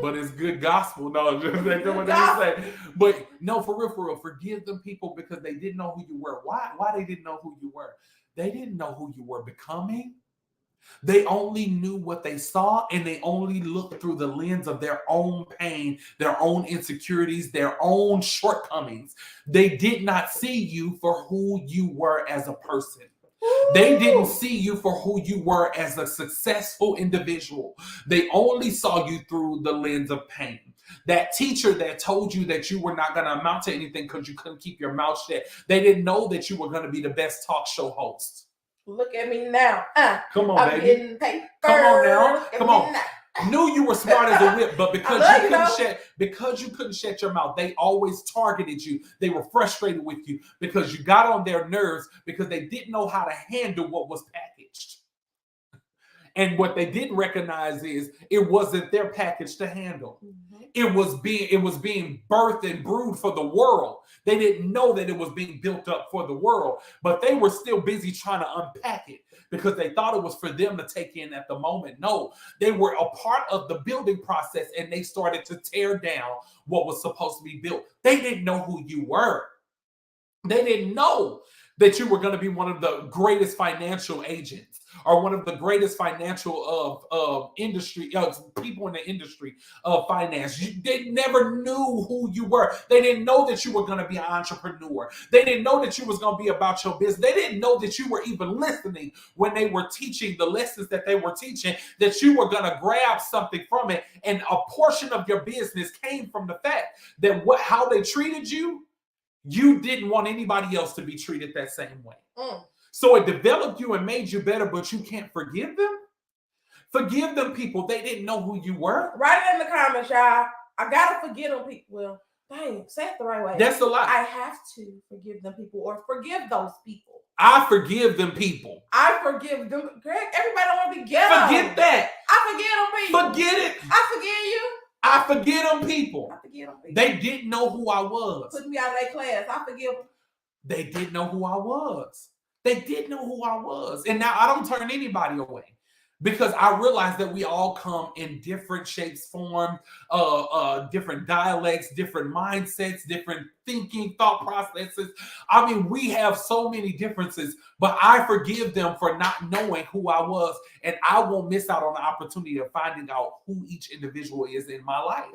but it's good gospel. No, just like what they say. But no, for real, forgive them people because they didn't know who you were. Why they didn't know who you were? They didn't know who you were becoming. They only knew what they saw, and they only looked through the lens of their own pain, their own insecurities, their own shortcomings. They did not see you for who you were as a person. They didn't see you for who you were as a successful individual. They only saw you through the lens of pain. That teacher that told you that you were not going to amount to anything because you couldn't keep your mouth shut. They didn't know that you were going to be the best talk show host. Look at me now. Come on, I'm baby. Come on now. Come on. Knew you were smart as a whip, but because you couldn't shut your mouth, they always targeted you. They were frustrated with you because you got on their nerves because they didn't know how to handle what was packaged. And what they didn't recognize is it wasn't their package to handle. Mhm. It was being birthed and brewed for the world. They didn't know that it was being built up for the world, but they were still busy trying to unpack it because they thought it was for them to take in at the moment. No, they were a part of the building process, and they started to tear down what was supposed to be built. They didn't know who you were. They didn't know that you were going to be one of the greatest financial agents or one of the greatest financial industry people in the industry of finance. They never knew who you were. They didn't know that you were going to be an entrepreneur. They didn't know that you was going to be about your business. They didn't know that you were even listening when they were teaching the lessons that they were teaching, that you were going to grab something from it. And a portion of your business came from the fact that how they treated you, you didn't want anybody else to be treated that same way. So it developed you and made you better, but you can't forgive them? Forgive them people. They didn't know who you were. Write it in the comments, y'all. I gotta forgive them people. Well, dang, say it the right way. That's a lot. I have to forgive them people or forgive those people. I forgive them people. I forgive them. Greg, everybody don't want to be ghetto. Forget that. I forgive them people. Forget it. I forgive you. I forget them people. I forgive them people. They didn't know who I was. Put me out of their class. I forgive them. They didn't know who I was. They did know who I was. And now I don't turn anybody away because I realize that we all come in different shapes, forms, different dialects, different mindsets, different thinking, thought processes. I mean, we have so many differences, but I forgive them for not knowing who I was, and I won't miss out on the opportunity of finding out who each individual is in my life.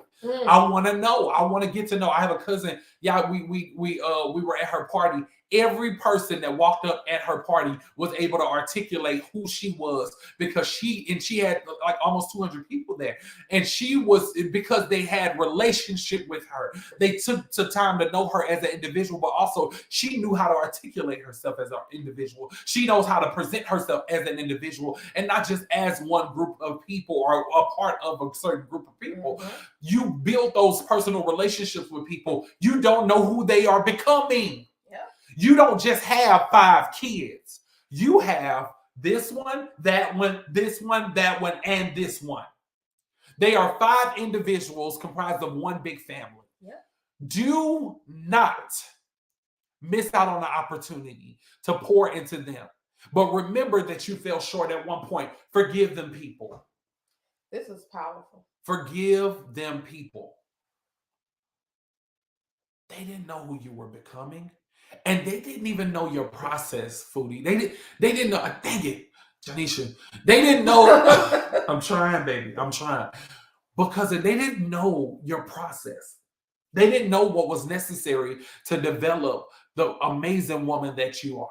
I want to know. I want to get to know. I have a cousin. Yeah, we were at her party. Every person that walked up at her party was able to articulate who she was because she had like almost 200 people there. And she was, because they had relationship with her, they took time to know her as an individual, but also she knew how to articulate herself as an individual. She knows how to present herself as an individual and not just as one group of people or a part of a certain group of people. You build those personal relationships with people. You don't know who they are becoming. You don't just have 5 kids. You have this one, that one, this one, that one, and this one. They are 5 individuals comprised of one big family. Do not miss out on the opportunity to pour into them. But remember that you fell short at one point. Forgive them people. This is powerful. Forgive them people. They didn't know who you were becoming. And they didn't even know your process, Foodie. They didn't know. Dang it, Janisha. They didn't know. I'm trying, baby. I'm trying. Because they didn't know your process. They didn't know what was necessary to develop the amazing woman that you are.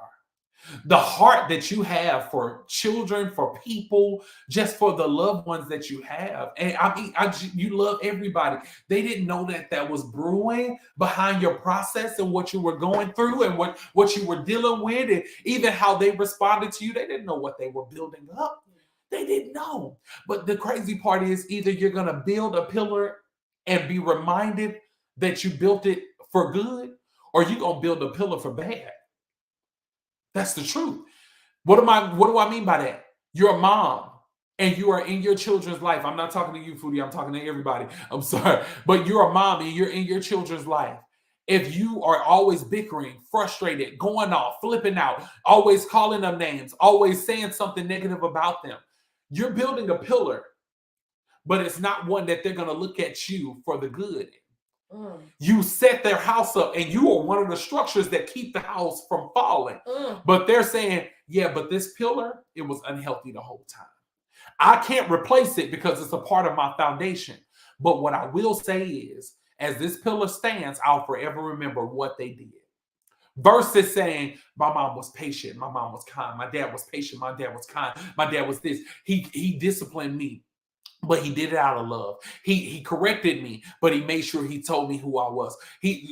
The heart that you have for children, for people, just for the loved ones that you have. And I mean, you love everybody. They didn't know that was brewing behind your process and what you were going through and what you were dealing with and even how they responded to you. They didn't know what they were building up. They didn't know. But the crazy part is either you're going to build a pillar and be reminded that you built it for good, or you're going to build a pillar for bad. That's the truth. What do I mean by that? You're a mom and you are in your children's life. I'm not talking to you, Foodie. I'm talking to everybody. I'm sorry. But you're a mom and you're in your children's life. If you are always bickering, frustrated, going off, flipping out, always calling them names, always saying something negative about them, you're building a pillar, but it's not one that they're going to look at you for the good. You set their house up and you are one of the structures that keep the house from falling. But they're saying, yeah, but this pillar, it was unhealthy the whole time. I can't replace it because it's a part of my foundation. But what I will say is, as this pillar stands, I'll forever remember what they did. Versus saying, my mom was patient, my mom was kind, my dad was patient, my dad was kind, my dad was this. He disciplined me, but he did it out of love. He corrected me, but he made sure he told me who I was.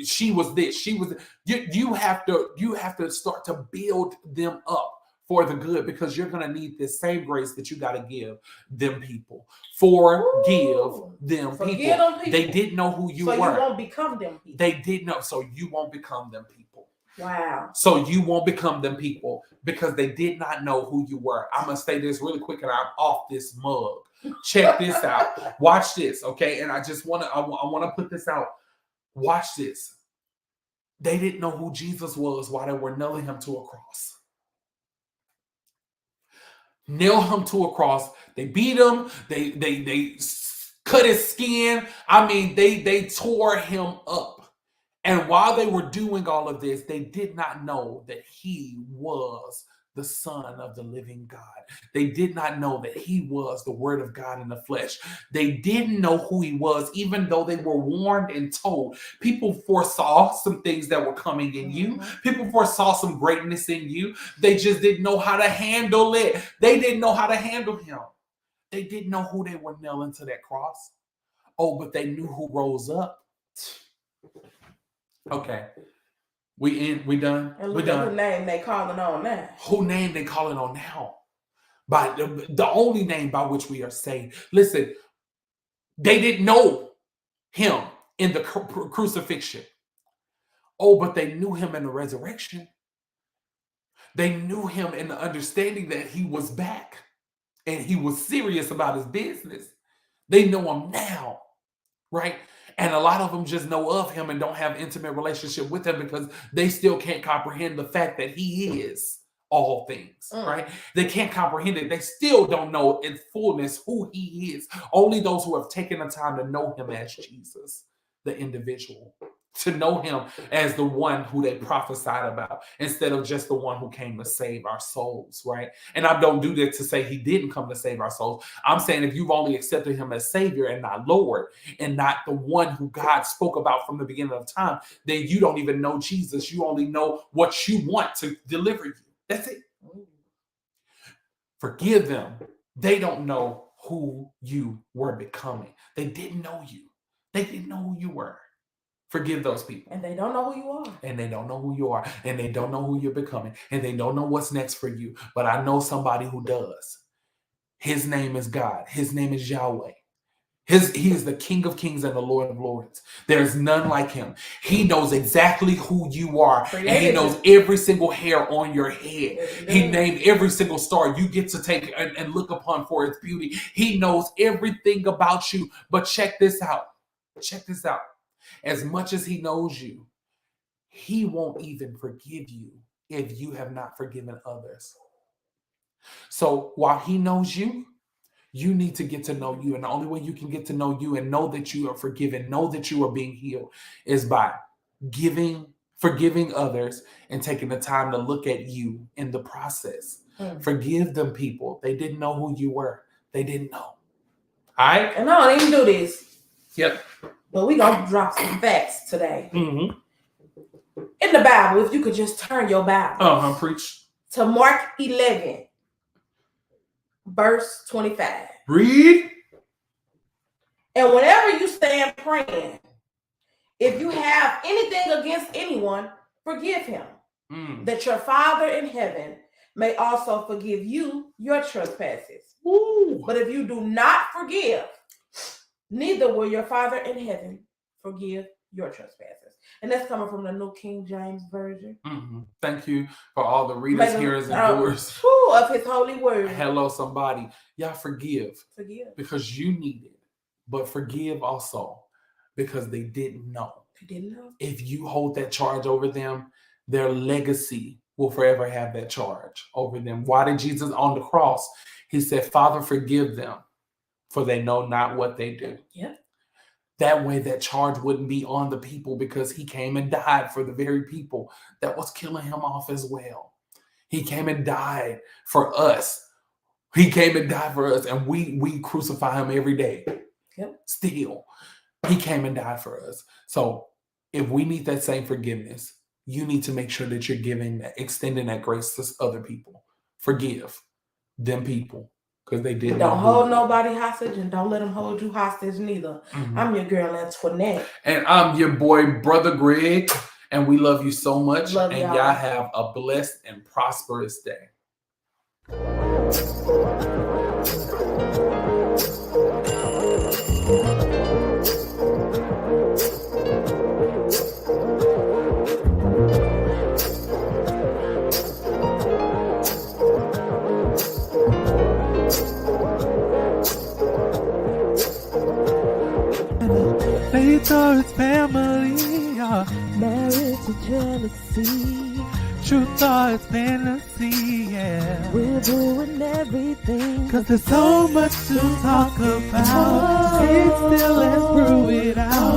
She was this. She was. You have to start to build them up for the good, because you're going to need this same grace that you got to give them people. Forgive them people. They didn't know who you were. So you won't become them people. They didn't know, so you won't become them people. Wow. So you won't become them people because they did not know who you were. I'm going to say this really quick and I'm off this mug. Check this out. Watch this, okay? And I just want to, I want to put this out. Watch this. They didn't know who Jesus was while they were nailing him to a cross. Nail him to a cross. They beat him. They cut his skin. I mean, they tore him up. And while they were doing all of this, they did not know that he was the Son of the living God. They did not know that he was the Word of God in the flesh. They didn't know who he was, even though they were warned and told. People foresaw some things that were coming in you. People foresaw some greatness in you. They just didn't know how to handle it. They didn't know how to handle him. They didn't know who they were nailing to that cross. Oh, but they knew who rose up. Okay. We done? And We look at done. who name they calling on now. Who name they calling on now? By the only name by which we are saved. Listen, they didn't know him in the crucifixion. Oh, but they knew him in the resurrection. They knew him in the understanding that he was back and he was serious about his business. They know him now, right? And a lot of them just know of him and don't have intimate relationship with him because they still can't comprehend the fact that he is all things, right? They can't comprehend it. They still don't know in fullness who he is. Only those who have taken the time to know him as Jesus, the individual, to know him as the one who they prophesied about instead of just the one who came to save our souls, right? And I don't do this to say he didn't come to save our souls. I'm saying if you've only accepted him as Savior and not Lord and not the one who God spoke about from the beginning of time, then you don't even know Jesus. You only know what you want to deliver you. That's it. Forgive them. They don't know who you were becoming. They didn't know you. They didn't know who you were. Forgive those people. And they don't know who you are. And they don't know who you are. And they don't know who you're becoming. And they don't know what's next for you. But I know somebody who does. His name is God. His name is Yahweh. He is the King of Kings and the Lord of Lords. There's none like him. He knows exactly who you are. And he knows every single hair on your head. He named every single star you get to take and look upon for its beauty. He knows everything about you. But check this out. Check this out. As much as he knows you, he won't even forgive you if you have not forgiven others. So while he knows you, you need to get to know you. And the only way you can get to know you and know that you are forgiven, know that you are being healed, is by forgiving others and taking the time to look at you in the process. Forgive them, people. They didn't know who you were. They didn't know. All right? And I don't even do this. Yep. But we're going to drop some facts today. Mm-hmm. In the Bible, if you could just turn your Bible. Preach. To Mark 11. Verse 25. Read. And whenever you stand praying, if you have anything against anyone, forgive him, that your Father in heaven may also forgive you your trespasses. Ooh. But if you do not forgive, neither will your Father in heaven forgive your trespasses. And that's coming from the New King James Version. Mm-hmm. Thank you for all the readers, hearers, and doers of his holy word. Hello, somebody. Y'all forgive. Forgive. Because you need it. But forgive also because they didn't know. They didn't know. If you hold that charge over them, their legacy will forever have that charge over them. Why did Jesus on the cross? He said, Father, forgive them, for they know not what they do. Yeah. That way that charge wouldn't be on the people because he came and died for the very people that was killing him off as well. He came and died for us. He came and died for us, and we crucify him every day. Yep. Still, he came and died for us. So if we need that same forgiveness, you need to make sure that you're extending that grace to other people. Forgive them people. Because they didn't. Don't hold nobody hostage and don't let them hold you hostage neither. Mm-hmm. I'm your girl, Antoinette. And I'm your boy, Brother Greg. And we love you so much. Love and y'all have a blessed and prosperous day. or it's family, marriage to jealousy. Truth or it's fantasy, yeah. We're doing everything. Cause there's so much to talk about. Sit still, let's brew it out.